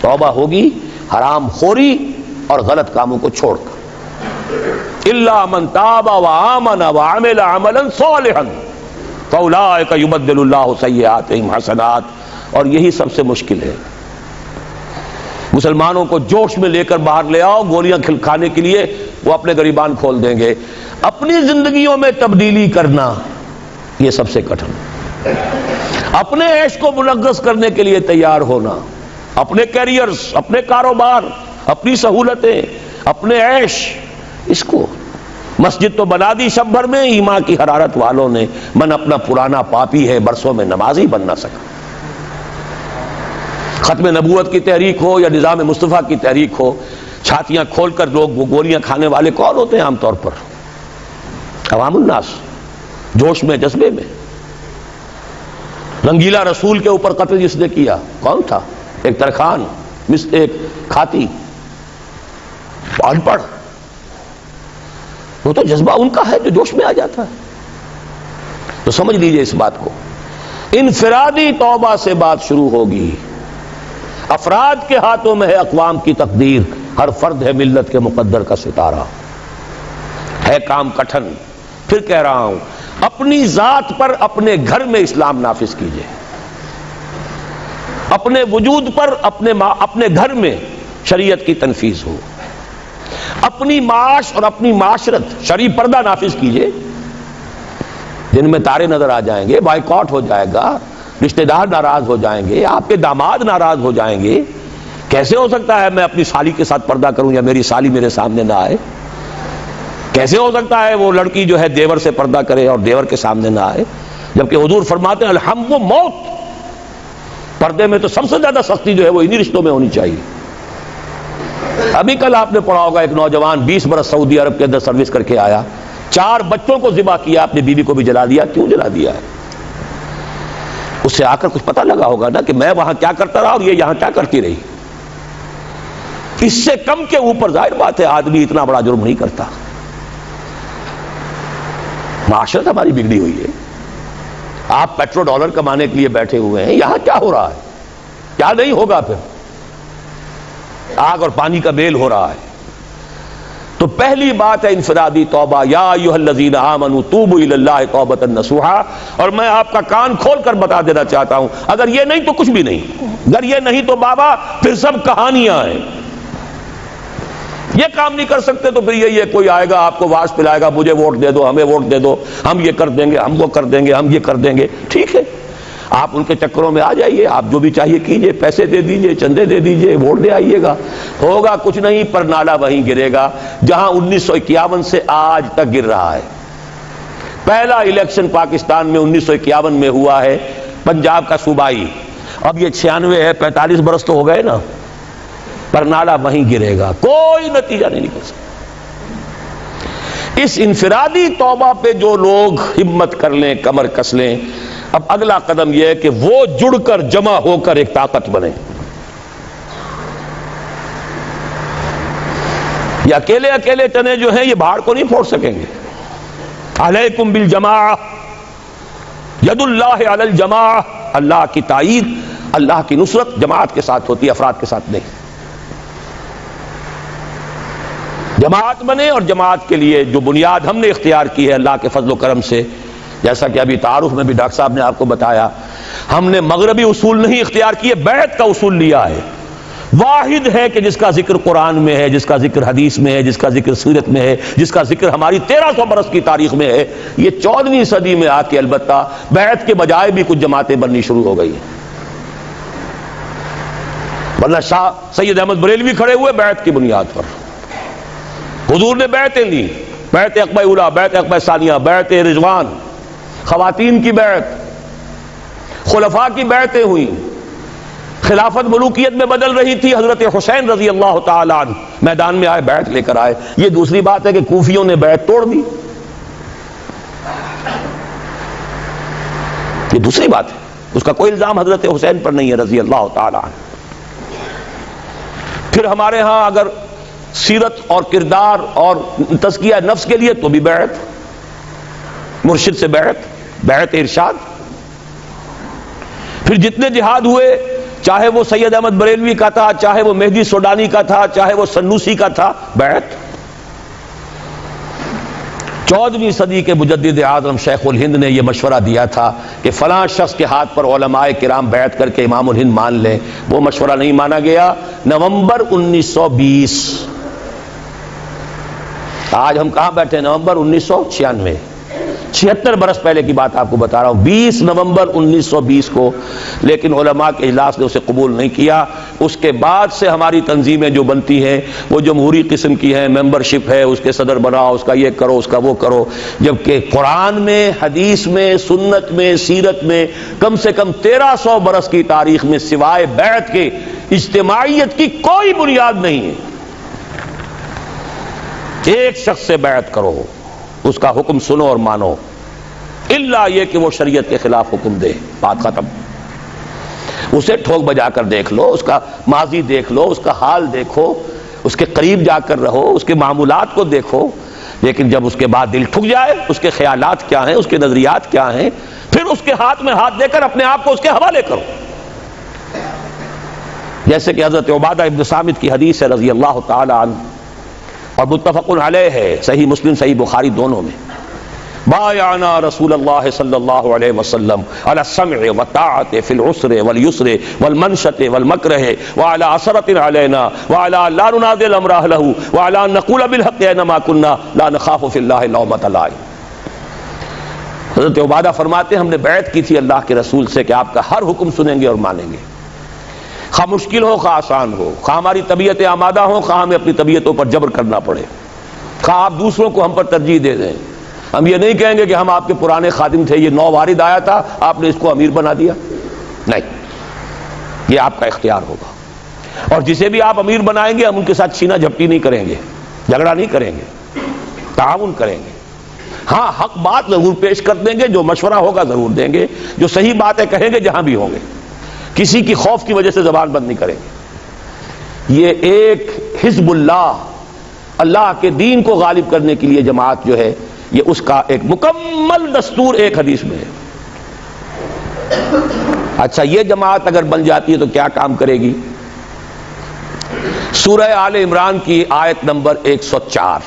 توبہ ہوگی حرام خوری اور غلط کاموں کو چھوڑ کر۔ الا من تاب وآمن وعمل عملا صالحا فاولئک یبدل اللہ سیئاتہم حسنات۔ اور یہی سب سے مشکل ہے۔ مسلمانوں کو جوش میں لے کر باہر لے آؤ، گولیاں کھانے کے لیے وہ اپنے گریبان کھول دیں گے۔ اپنی زندگیوں میں تبدیلی کرنا یہ سب سے کٹھن۔ اپنے عیش کو منغص کرنے کے لیے تیار ہونا، اپنے کیریئرز، اپنے کاروبار، اپنی سہولتیں، اپنے عیش، اس کو مسجد تو بنا دی شب بھر میں، ایمان کی حرارت والوں نے، من اپنا پرانا پاپی ہے، برسوں میں نمازی بن نہ سکا۔ ختم نبوت کی تحریک ہو یا نظام مصطفیٰ کی تحریک ہو، چھاتیاں کھول کر لوگ گولیاں کھانے والے کون ہوتے ہیں؟ عام طور پر عوام الناس، جوش میں، جذبے میں۔ رنگیلا رسول کے اوپر قتل جس نے کیا کون تھا؟ ایک ترخان، ایک کھاتی، ان پڑھ، وہ تو جذبہ ان کا ہے جو جوش میں آ جاتا ہے۔ تو سمجھ لیجئے اس بات کو، انفرادی توبہ سے بات شروع ہوگی۔ افراد کے ہاتھوں میں ہے اقوام کی تقدیر، ہر فرد ہے ملت کے مقدر کا ستارہ۔ ہے کام کٹھن، پھر کہہ رہا ہوں، اپنی ذات پر اپنے گھر میں اسلام نافذ کیجئے، اپنے وجود پر اپنے گھر میں شریعت کی تنفیذ ہو، اپنی معاش اور اپنی معاشرت شرعی پردہ نافذ کیجئے۔ جن میں تارے نظر آ جائیں گے، بائیکاٹ ہو جائے گا، رشتہ دار ناراض ہو جائیں گے، آپ کے داماد ناراض ہو جائیں گے۔ کیسے ہو سکتا ہے میں اپنی سالی کے ساتھ پردہ کروں یا میری سالی میرے سامنے نہ آئے؟ کیسے ہو سکتا ہے وہ لڑکی جو ہے دیور سے پردہ کرے اور دیور کے سامنے نہ آئے؟ جبکہ حضور فرماتے ہیں الحم و موت، پردے میں تو سب سے زیادہ سختی جو ہے وہ انہی رشتوں میں ہونی چاہیے۔ ابھی کل آپ نے پڑھا ہوگا ایک نوجوان 20 برس سعودی عرب کے اندر سروس کر کے آیا، 4 بچوں کو ذبح کیا، اپنی بیوی کو بھی جلا دیا۔ کیوں جلا دیا ہے؟ اس سے آ کر کچھ پتہ لگا ہوگا نا کہ میں وہاں کیا کرتا رہا اور یہ یہاں کیا کرتی رہی۔ اس سے کم کے اوپر ظاہر بات ہے آدمی اتنا بڑا جرم نہیں کرتا۔ معاشرت ہماری بگڑی ہوئی ہے۔ آپ پیٹرو ڈالر کمانے کے لیے بیٹھے ہوئے ہیں، یہاں کیا ہو رہا ہے؟ کیا نہیں ہوگا؟ پھر آگ اور پانی کا میل ہو رہا ہے۔ تو پہلی بات ہے انفرادی توبہ، یا ایھا الذین آمنوا توبوا الی اللہ توبۃ نصوحا۔ اور میں آپ کا کان کھول کر بتا دینا چاہتا ہوں، اگر یہ نہیں تو کچھ بھی نہیں، اگر یہ نہیں تو بابا پھر سب کہانیاں ہیں۔ یہ کام نہیں کر سکتے تو پھر یہی ہے، کوئی آئے گا آپ کو واز پلائے گا، مجھے ووٹ دے دو، ہمیں ووٹ دے دو، ہم یہ کر دیں گے، ہم وہ کر دیں گے، ہم یہ کر دیں گے۔ ٹھیک ہے، آپ ان کے چکروں میں آ جائیے، آپ جو بھی چاہیے کیجئے، پیسے دے دیجئے، چندے دے دیجئے، ووٹ دے آئیے گا، ہوگا کچھ نہیں، پر نالا وہیں گرے گا جہاں 1951 سے آج تک گر رہا ہے۔ پہلا الیکشن پاکستان میں 1951 میں ہوا ہے، پنجاب کا صوبائی، اب یہ 96 ہے، 45 برس تو ہو گئے نا، پر نالا وہیں گرے گا، کوئی نتیجہ نہیں نکل سکتا۔ اس انفرادی توبہ پہ جو لوگ ہمت کر لیں، کمر کس لیں، اب اگلا قدم یہ ہے کہ وہ جڑ کر جمع ہو کر ایک طاقت بنے۔ یہ اکیلے اکیلے چنے جو ہیں یہ پہاڑ کو نہیں پھوڑ سکیں گے۔ علیکم بالجماعہ، ید اللہ علی الجماعہ، اللہ کی تائید، اللہ کی نصرت جماعت کے ساتھ ہوتی ہے، افراد کے ساتھ نہیں۔ جماعت بنے، اور جماعت کے لیے جو بنیاد ہم نے اختیار کی ہے اللہ کے فضل و کرم سے، جیسا کہ ابھی تعارف میں بھی ڈاکٹر صاحب نے آپ کو بتایا، ہم نے مغربی اصول نہیں اختیار کیے، بیعت کا اصول لیا ہے۔ واحد ہے کہ جس کا ذکر قرآن میں ہے، جس کا ذکر حدیث میں ہے، جس کا ذکر سیرت میں ہے، جس کا ذکر ہماری 1300 برس کی تاریخ میں ہے۔ یہ 14ویں صدی میں آ کے البتہ بیعت کے بجائے بھی کچھ جماعتیں بننی شروع ہو گئی ہیں، ورنہ شاہ سید احمد بریلوی کھڑے ہوئے بیعت کی بنیاد پر، حضور نے بیعتیں لی، بیعت عقبہ اولیٰ، بیعت عقبہ ثانیہ، بیعت رضوان، خواتین کی بیعت، خلفاء کی بیعتیں ہوئیں، خلافت ملوکیت میں بدل رہی تھی، حضرت حسین رضی اللہ تعالیٰ عنہ میدان میں آئے، بیعت لے کر آئے۔ یہ دوسری بات ہے کہ کوفیوں نے بیعت توڑ دی، یہ دوسری بات ہے، اس کا کوئی الزام حضرت حسین پر نہیں ہے رضی اللہ تعالیٰ عنہ۔ پھر ہمارے ہاں اگر سیرت اور کردار اور تزکیہ نفس کے لیے تو بھی بیعت، مرشد سے بیعت، بیعت ارشاد۔ پھر جتنے جہاد ہوئے، چاہے وہ سید احمد بریلوی کا تھا، چاہے وہ مہدی سوڈانی کا تھا، چاہے وہ سنوسی کا تھا، بیعت۔ 14ویں صدی کے مجدد اعظم شیخ الہند نے یہ مشورہ دیا تھا کہ فلاں شخص کے ہاتھ پر علماء کرام بیعت کر کے امام الہند مان لیں، وہ مشورہ نہیں مانا گیا۔ نومبر 1920، آج ہم کہاں بیٹھے ہیں؟ نومبر 1996، 76 برس پہلے کی بات آپ کو بتا رہا ہوں، 20 نومبر 1920 کو، لیکن علماء کے اجلاس نے اسے قبول نہیں کیا۔ اس کے بعد سے ہماری تنظیمیں جو بنتی ہیں وہ جمہوری قسم کی ہیں، ممبرشپ ہے، اس کے صدر بناؤ، اس کا یہ کرو، اس کا وہ کرو، جبکہ قرآن میں، حدیث میں، سنت میں، سیرت میں کم سے کم 1300 برس کی تاریخ میں سوائے بیعت کے اجتماعیت کی کوئی بنیاد نہیں ہے۔ ایک شخص سے بیعت کرو، اس کا حکم سنو اور مانو، الا یہ کہ وہ شریعت کے خلاف حکم دے، بات ختم۔ اسے ٹھوک بجا کر دیکھ لو، اس کا ماضی دیکھ لو، اس کا حال دیکھو، اس کے قریب جا کر رہو، اس کے معمولات کو دیکھو، لیکن جب اس کے بعد دل ٹھک جائے، اس کے خیالات کیا ہیں، اس کے نظریات کیا ہیں، پھر اس کے ہاتھ میں ہاتھ دے کر اپنے آپ کو اس کے حوالے کرو۔ جیسے کہ حضرت عبادہ ابن صامت کی حدیث ہے رضی اللہ تعالی عنہ، اور متفق علیہ ہے، صحیح مسلم صحیح بخاری دونوں میں، بایعنا رسول اللہ صلی اللہ علیہ وسلم علی السمع والطاعۃ فی العسر والیسر والمنشۃ والمکرہ وعلی عثرۃ علینا وعلی لا ننازع الامر اہلہ وعلی ان نقول بالحق اینما کنا لا نخاف فی اللہ لومۃ لائم۔ حضرت عبادہ فرماتے ہیں ہم نے بیعت کی تھی اللہ کے رسول سے کہ آپ کا ہر حکم سنیں گے اور مانیں گے، خواہ مشکل ہو خواہ آسان ہو، خواہ ہماری طبیعتیں آمادہ ہوں خواہ ہمیں اپنی طبیعتوں پر جبر کرنا پڑے، خواہ آپ دوسروں کو ہم پر ترجیح دے دیں۔ ہم یہ نہیں کہیں گے کہ ہم آپ کے پرانے خادم تھے، یہ نو وارد آیا تھا، آپ نے اس کو امیر بنا دیا، نہیں، یہ آپ کا اختیار ہوگا۔ اور جسے بھی آپ امیر بنائیں گے ہم ان کے ساتھ چھینا جھپٹی نہیں کریں گے، جھگڑا نہیں کریں گے، تعاون کریں گے۔ ہاں حق بات ضرور پیش کر دیں گے، جو مشورہ ہوگا ضرور دیں گے، جو صحیح باتیں کہیں گے جہاں بھی ہوں گے، کسی کی خوف کی وجہ سے زبان بند نہیں کریں گے۔ یہ ایک حزب اللہ، اللہ کے دین کو غالب کرنے کے لیے جماعت جو ہے، یہ اس کا ایک مکمل دستور ایک حدیث میں ہے۔ اچھا، یہ جماعت اگر بن جاتی ہے تو کیا کام کرے گی؟ سورہ آل عمران کی آیت نمبر 104،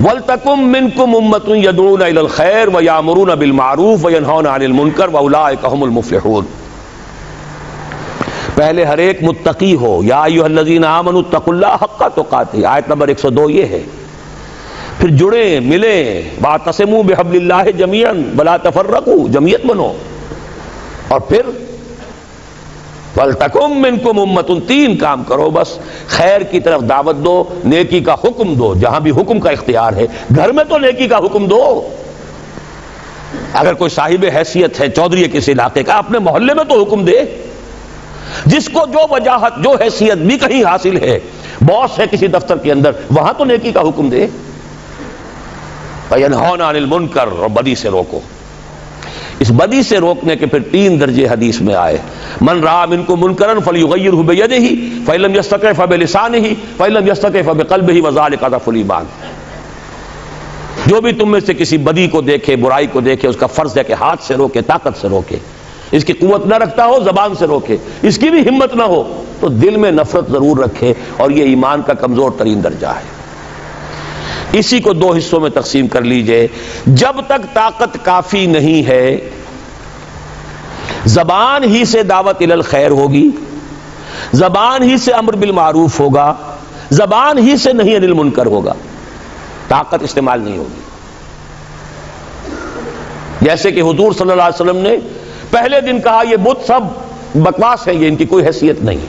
وَلْتَكُن مِّنكُمْ أُمَّةٌ يَدْعُونَ إِلَى الْخَيْرِ وَيَأْمُرُونَ بِالْمَعْرُوفِ وَيَنْهَوْنَ عَنِ الْمُنكَرِ وَأُولَٰئِكَ هُمُ الْمُفْلِحُونَ۔ پہلے ہر ایک متقی ہو، یا ایھا الذین آمنوا اتقوا اللہ حق تقاتہ، آیت نمبر 102 یہ ہے۔ پھر جڑیں، ملیں، واعتصموا بحبل اللہ جمیعا ولا تفرقوا، جمعیت بنو۔ اور پھر وَلْتَكُن مِّنكُمْ أُمَّةٌ، 3 کام کرو بس، خیر کی طرف دعوت دو، نیکی کا حکم دو، جہاں بھی حکم کا اختیار ہے، گھر میں تو نیکی کا حکم دو، اگر کوئی صاحب حیثیت ہے چودھری ہے کسی علاقے کا، اپنے محلے میں تو حکم دے، جس کو جو وجاہت جو حیثیت بھی کہیں حاصل ہے، باس ہے کسی دفتر کے اندر، وہاں تو نیکی کا حکم دے۔ وَيَنْهَوْنَ عَنِ الْمُنْكَرِ، اور بدی سے روکو۔ اس بدی سے روکنے کے پھر 3 درجے حدیث میں آئے، من رأى منکم منکرا فلیغیرہ بیدہ فإن لم یستطع فبلسانہ فإن لم یستطع فبقلبہ وذلک اضعف الایمان۔ جو بھی تم میں سے کسی بدی کو دیکھے، برائی کو دیکھے، اس کا فرض ہے کہ ہاتھ سے روکے، طاقت سے روکے، اس کی قوت نہ رکھتا ہو زبان سے روکے، اس کی بھی ہمت نہ ہو تو دل میں نفرت ضرور رکھے، اور یہ ایمان کا کمزور ترین درجہ ہے۔ اسی کو 2 حصوں میں تقسیم کر لیجئے۔ جب تک طاقت کافی نہیں ہے، زبان ہی سے دعوت الی الخیر ہوگی، زبان ہی سے امر بالمعروف ہوگا، زبان ہی سے نہیں عن المنکر ہوگا، طاقت استعمال نہیں ہوگی۔ جیسے کہ حضور صلی اللہ علیہ وسلم نے پہلے دن کہا یہ بت سب بکواس ہے، یہ ان کی کوئی حیثیت نہیں،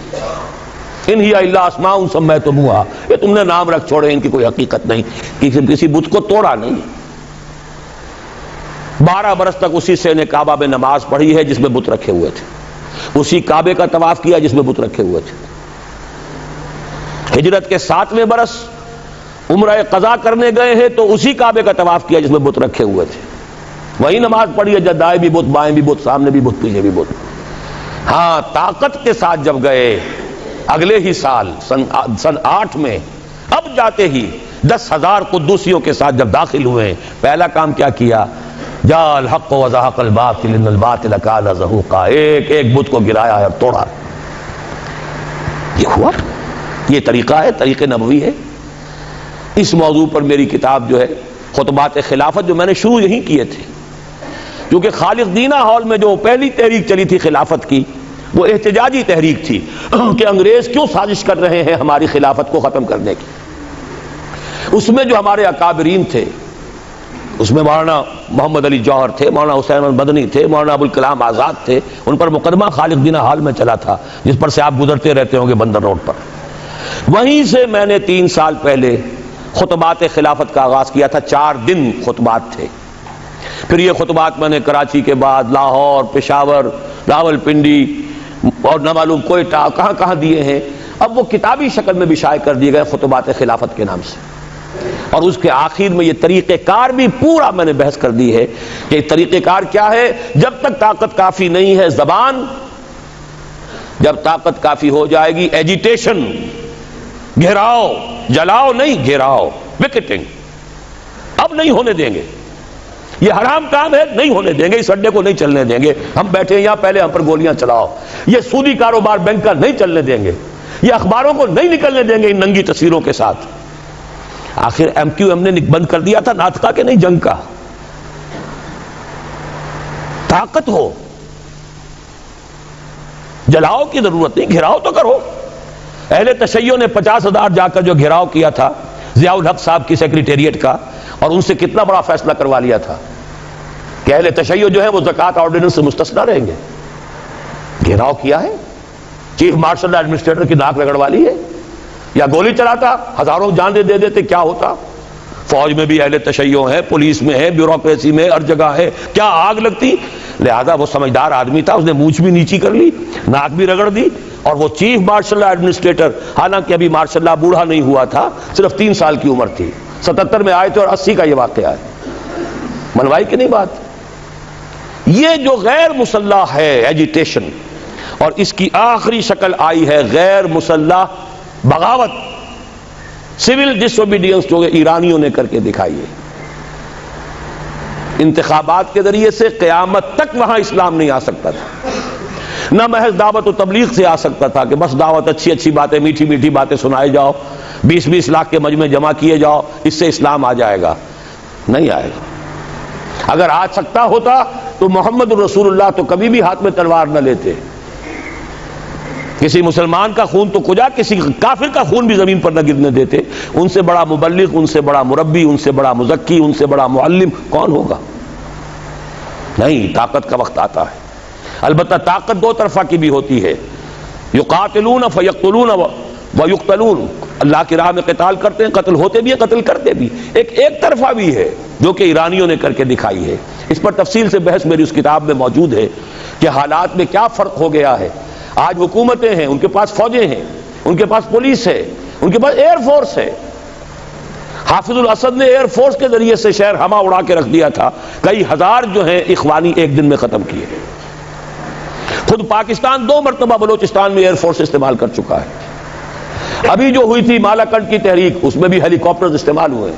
ان ہی الا اسماء سمیتموہا، یہ تم نے نام رکھ چھوڑے، ان کی کوئی حقیقت نہیں، کسی بت کو توڑا نہیں۔ 12 برس تک اسی سے نے کعبہ میں نماز پڑھی ہے جس میں بت رکھے ہوئے تھے، اسی کعبے کا طواف کیا جس میں بت رکھے ہوئے تھے۔ ہجرت کے 7ویں برس عمرہ قضا کرنے گئے ہیں تو اسی کعبے کا طواف کیا جس میں بت رکھے ہوئے تھے، وہی نماز پڑھی ہے، جب دائیں بھی بت، بائیں بھی بت، سامنے بھی بت، پیچھے بھی بت۔ ہاں طاقت کے ساتھ جب گئے اگلے ہی سال سن 8 میں، اب جاتے ہی 10,000 قدوسیوں کے ساتھ جب داخل ہوئے، پہلا کام کیا کیا؟ جاء الحق وزهق الباطل ان الباطل كان زهوقا، ایک ایک بت کو گرایا ہے اور توڑا۔ یہ ہوا، یہ طریقہ ہے، طریقہ نبوی ہے۔ اس موضوع پر میری کتاب جو ہے خطبات خلافت، جو میں نے شروع یہیں کیے تھے، کیونکہ خالق دینہ ہال میں جو پہلی تحریک چلی تھی خلافت کی، وہ احتجاجی تحریک تھی کہ انگریز کیوں سازش کر رہے ہیں ہماری خلافت کو ختم کرنے کی۔ اس میں جو ہمارے اکابرین تھے، اس میں مولانا محمد علی جوہر تھے، مولانا حسین مدنی تھے، مولانا ابوالکلام آزاد تھے، ان پر مقدمہ خالق دینہ ہال میں چلا تھا، جس پر سے آپ گزرتے رہتے ہوں گے بندر روڈ پر۔ وہیں سے میں نے 3 سال پہلے خطبات خلافت کا آغاز کیا تھا، 4 دن خطبات تھے۔ پھر یہ خطبات میں نے کراچی کے بعد لاہور، پشاور، راول پنڈی اور نہ معلوم کوئٹہ کہاں کہاں دیے ہیں۔ اب وہ کتابی شکل میں بھی شائع کر دیے گئے خطبات خلافت کے نام سے، اور اس کے آخر میں یہ طریقہ کار بھی پورا میں نے بحث کر دی ہے کہ طریقہ کار کیا ہے۔ جب تک طاقت کافی نہیں ہے زبان، جب طاقت کافی ہو جائے گی ایجیٹیشن، گھیراؤ، جلاؤ نہیں گھیراؤ، وکٹنگ، اب نہیں ہونے دیں گے، یہ حرام کام ہے، نہیں ہونے دیں گے، اس اڈے کو نہیں چلنے دیں گے، ہم بیٹھے ہیں یہاں، پہلے ہم پر گولیاں چلاؤ، یہ سودی کاروبار بینک کا نہیں چلنے دیں گے، یہ اخباروں کو نہیں نکلنے دیں گے ان ننگی تصویروں کے ساتھ۔ آخر ایم کیو ایم نے بند کر دیا تھا ناطقہ کے، نہیں جنگ کا۔ طاقت ہو، جلاؤ کی ضرورت نہیں، گھراؤ تو کرو۔ اہل تشیع نے 50,000 جا کر جو گھراؤ کیا تھا ضیاء الحق صاحب کی سیکریٹریٹ کا، اور ان سے کتنا بڑا فیصلہ کروا لیا تھا کہ اہل تشیع جو ہے وہ زکوٰۃ آرڈیننس سے مستثنیٰ رہیں گے۔ گھیراؤ کیا ہے، چیف مارشل ایڈمنسٹریٹر کی ناک رگڑوا لی ہے، یا گولی چلاتا، ہزاروں جانیں دے دیتے، کیا ہوتا؟ فوج میں بھی اہل تشیع ہے، پولیس میں ہے، بیوروکریسی میں، ہر جگہ ہے، کیا آگ لگتی؟ لہذا وہ سمجھدار آدمی تھا، اس نے مونچھ بھی نیچی کر لی، ناک بھی رگڑ دی، اور وہ چیف مارشل ایڈمنسٹریٹر، حالانکہ ابھی مارشل اللہ بوڑھا نہیں ہوا تھا، صرف 3 سال کی عمر تھی، 77 میں آئے تھے اور 80 کا یہ واقعہ ہے۔ منوائی کہ نہیں بات؟ یہ جو غیر مسلح ہے ایجیٹیشن، اور اس کی آخری شکل آئی ہے غیر مسلح بغاوت، سول ڈس اوبیڈینس، جو ایرانیوں نے کر کے دکھائی ہے۔ انتخابات کے ذریعے سے قیامت تک وہاں اسلام نہیں آ سکتا تھا، نہ محض دعوت و تبلیغ سے آ سکتا تھا کہ بس دعوت، اچھی اچھی باتیں، میٹھی میٹھی باتیں سنائے جاؤ، 20-20 لاکھ کے مجمع جمع کیے جاؤ، اس سے اسلام آ جائے گا، نہیں آئے گا۔ اگر آ سکتا ہوتا تو محمد رسول اللہ تو کبھی بھی ہاتھ میں تلوار نہ لیتے، کسی مسلمان کا خون تو کجا، کسی کافر کا خون بھی زمین پر نہ گرنے دیتے۔ ان سے بڑا مبلغ، ان سے بڑا مربی، ان سے بڑا مزکی، ان سے بڑا معلم کون ہوگا؟ نہیں، طاقت کا وقت آتا ہے۔ البتہ طاقت دو طرفہ کی بھی ہوتی ہے، یقاتلون فیقتلون ویقتلون، اللہ کی راہ میں قتال کرتے ہیں، قتل ہوتے بھی ہیں، قتل کرتے بھی، ایک طرفہ بھی ہے جو کہ ایرانیوں نے کر کے دکھائی ہے۔ اس پر تفصیل سے بحث میری اس کتاب میں موجود ہے کہ حالات میں کیا فرق ہو گیا ہے۔ آج حکومتیں ہیں، ان کے پاس فوجیں ہیں، ان کے پاس پولیس ہے، ان کے پاس ایئر فورس ہے۔ حافظ الاسد نے ایئر فورس کے ذریعے سے شہر ہما اڑا کے رکھ دیا تھا، کئی ہزار جو ہیں اخوانی ایک دن میں ختم کیے۔ خود پاکستان 2 مرتبہ بلوچستان میں ایئر فورس استعمال کر چکا ہے۔ ابھی جو ہوئی تھی مالاکنڈ کی تحریک، اس میں بھی ہیلی کاپٹر استعمال ہوئے۔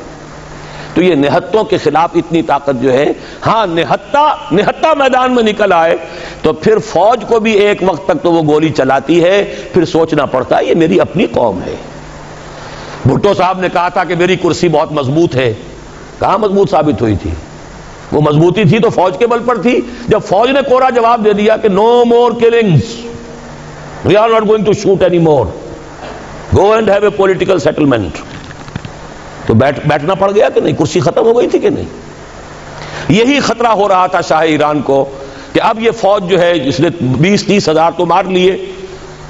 تو یہ نہتوں کے خلاف اتنی طاقت جو ہے، ہاں نہتا میدان میں نکل آئے تو پھر فوج کو بھی ایک وقت تک تو وہ گولی چلاتی ہے، پھر سوچنا پڑتا ہے یہ میری اپنی قوم ہے۔ بھٹو صاحب نے کہا تھا کہ میری کرسی بہت مضبوط ہے، کہاں مضبوط ثابت ہوئی تھی؟ وہ مضبوطی تھی تو فوج کے بل پر تھی۔ جب فوج نے کورا جواب دے دیا کہ no more killings, we are not going to shoot any more, go and have a political settlement, تو بیٹھنا پڑ گیا کہ نہیں؟ کرسی ختم ہو گئی تھی کہ نہیں؟ یہی خطرہ ہو رہا تھا شاہ ایران کو کہ اب یہ فوج جو ہے جس نے 20-30 ہزار تو مار لیے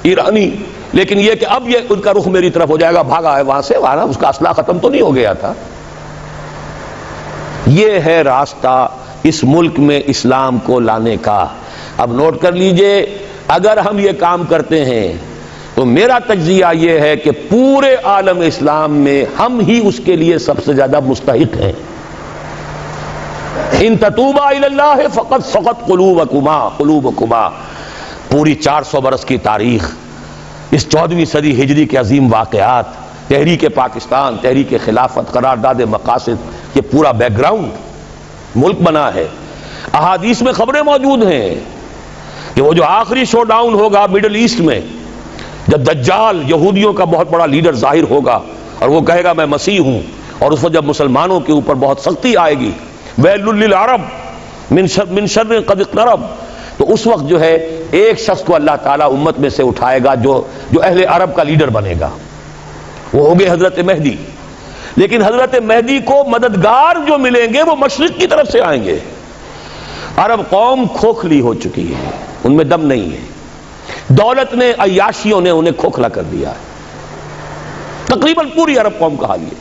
ایرانی، لیکن یہ کہ اب یہ ان کا رخ میری طرف ہو جائے گا، بھاگا ہے وہاں سے، وہاں اس کا اسلحہ ختم تو نہیں ہو گیا تھا۔ یہ ہے راستہ اس ملک میں اسلام کو لانے کا۔ اب نوٹ کر لیجئے، اگر ہم یہ کام کرتے ہیں تو میرا تجزیہ یہ ہے کہ پورے عالم اسلام میں ہم ہی اس کے لیے سب سے زیادہ مستحق ہیں۔ ان تتوبا الی اللہ فقد سقط قلوبکما، پوری 400 برس کی تاریخ، اس 14ویں صدی ہجری کے عظیم واقعات، تحریک پاکستان، تحریک خلافت، قرارداد مقاصد، یہ پورا بیک گراؤنڈ ملک بنا ہے۔ احادیث میں خبریں موجود ہیں کہ وہ جو آخری شو ڈاؤن ہوگا مڈل ایسٹ میں، جب دجال یہودیوں کا بہت بڑا لیڈر ظاہر ہوگا اور وہ کہے گا میں مسیح ہوں، اور اس وقت جب مسلمانوں کے اوپر بہت سختی آئے گی، ویل للعرب من شر قد اقترب، تو اس وقت جو ہے ایک شخص کو اللہ تعالیٰ امت میں سے اٹھائے گا جو اہل عرب کا لیڈر بنے گا، وہ ہوں گے حضرت مہدی۔ لیکن حضرت مہدی کو مددگار جو ملیں گے وہ مشرق کی طرف سے آئیں گے۔ عرب قوم کھوکھلی ہو چکی ہے، ان میں دم نہیں ہے، دولت نے، عیاشیوں نے انہیں کھوکھلا کر دیا ہے۔ تقریباً پوری عرب قوم کا حال یہ،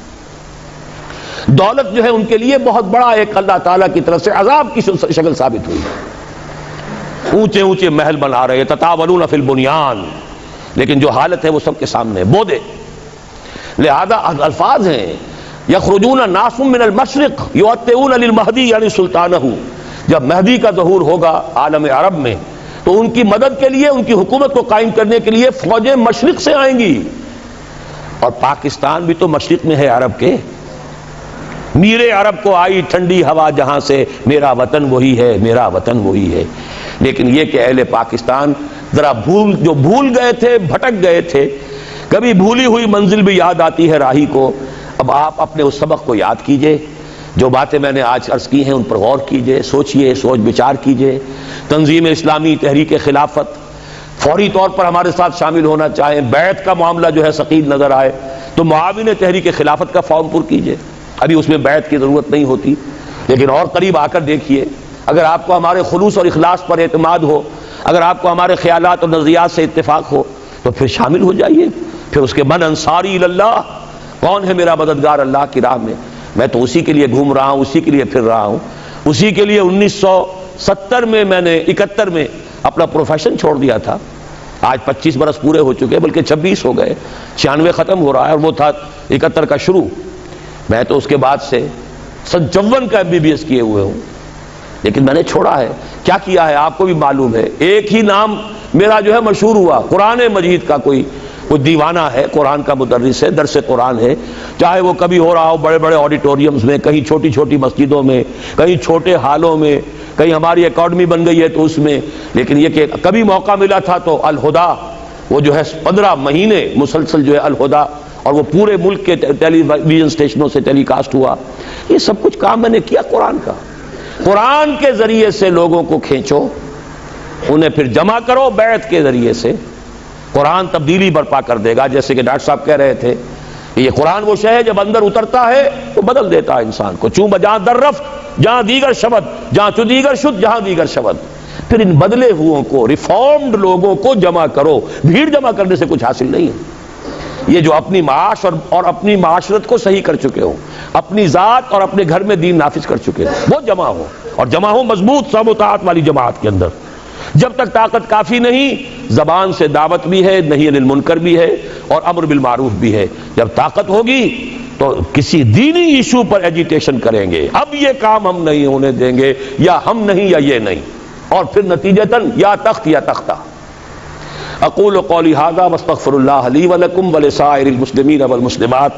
دولت جو ہے ان کے لیے بہت بڑا ایک اللہ تعالیٰ کی طرف سے عذاب کی شکل ثابت ہوئی۔ اونچے اونچے محل بنا رہے، تطاولون فی البنیان، لیکن جو حالت ہے وہ سب کے سامنے بودے۔ لہذا الفاظ ہیں یخرجون ناس من المشرق یؤتئون للمہدی یعنی سلطانہ، جب مہدی کا ظہور ہوگا عالم عرب میں تو ان کی مدد کے لیے، ان کی حکومت کو قائم کرنے کے لیے فوجیں مشرق سے آئیں گی، اور پاکستان بھی تو مشرق میں ہے عرب کے۔ میرے عرب کو آئی ٹھنڈی ہوا جہاں سے، میرا وطن وہی ہے، میرا وطن وہی ہے۔ لیکن یہ کہ اہل پاکستان ذرا بھول گئے تھے، بھٹک گئے تھے، کبھی بھولی ہوئی منزل بھی یاد آتی ہے راہی کو۔ اب آپ اپنے اس سبق کو یاد کیجئے، جو باتیں میں نے آج عرض کی ہیں ان پر غور کیجئے، سوچئے، سوچ بچار کیجئے۔ تنظیم اسلامی، تحریک خلافت فوری طور پر ہمارے ساتھ شامل ہونا چاہیں، بیعت کا معاملہ جو ہے ثقیل نظر آئے تو معاون تحریک خلافت کا فارم پر کیجئے، ابھی اس میں بیعت کی ضرورت نہیں ہوتی، لیکن اور قریب آ کر دیکھیے۔ اگر آپ کو ہمارے خلوص اور اخلاص پر اعتماد ہو، اگر آپ کو ہمارے خیالات اور نظریات سے اتفاق ہو تو پھر شامل ہو جائیے۔ پھر اس کے من انصاری اللہ، کون ہے میرا مددگار اللہ کی راہ میں؟ میں تو اسی کے لیے گھوم رہا ہوں، اسی کے لیے پھر رہا ہوں، اسی کے لیے 1970 میں میں نے 71 میں اپنا پروفیشن چھوڑ دیا تھا۔ آج 25 برس پورے ہو چکے، بلکہ 26 ہو گئے، 96 ختم ہو رہا ہے اور وہ تھا 71 کا شروع۔ میں تو اس کے بعد سے 57 کا MBBS کیے ہوئے ہوں، لیکن میں نے چھوڑا ہے۔ کیا کیا ہے آپ کو بھی معلوم ہے، ایک ہی نام میرا جو ہے مشہور ہوا، قرآن مجید کا کوئی دیوانہ ہے، قرآن کا مدرس ہے، درس قرآن ہے، چاہے وہ کبھی ہو رہا ہو بڑے بڑے آڈیٹوریمز میں، کہیں چھوٹی چھوٹی مسجدوں میں، کہیں چھوٹے ہالوں میں، کہیں ہماری اکیڈمی بن گئی ہے تو اس میں، لیکن یہ کہ کبھی موقع ملا تھا تو الہدا، وہ جو ہے 15 مہینے مسلسل جو ہے الہدا، اور وہ پورے ملک کے ٹیلی ویژن اسٹیشنوں سے ٹیلی کاسٹ ہوا۔ یہ سب کچھ کام میں نے کیا قرآن کا۔ قرآن کے ذریعے سے لوگوں کو کھینچو، انہیں پھر جمع کرو بیعت کے ذریعے سے، قرآن تبدیلی برپا کر دے گا۔ جیسے کہ ڈاکٹر صاحب کہہ رہے تھے کہ یہ قرآن وہ شے ہے جب اندر اترتا ہے تو بدل دیتا ہے انسان کو، چوں بجاں در رفت جہاں دیگر شبد، جہاں چو دیگر شد جہاں دیگر شبد۔ پھر ان بدلے ہوئوں کو، ریفارمڈ لوگوں کو جمع کرو. بھیڑ جمع کرنے سے کچھ حاصل نہیں ہے. یہ جو اپنی معاش اور اپنی معاشرت کو صحیح کر چکے ہو، اپنی ذات اور اپنے گھر میں دین نافذ کر چکے ہو، وہ جمع ہو، اور جمع ہو مضبوط سم و طاعت والی جماعت کے اندر. جب تک طاقت کافی نہیں، زبان سے دعوت بھی ہے، نہی عن المنکر بھی ہے، اور امر بالمعروف بھی ہے. جب طاقت ہوگی تو کسی دینی ایشو پر ایجیٹیشن کریں گے، اب یہ کام ہم نہیں ہونے دیں گے، یا ہم نہیں یا یہ نہیں، اور پھر نتیجتاً یا تخت یا تختہ. اقول قولی ھذا واستغفر اللہ لی ولکم ولسائر المسلمین والمسلمات.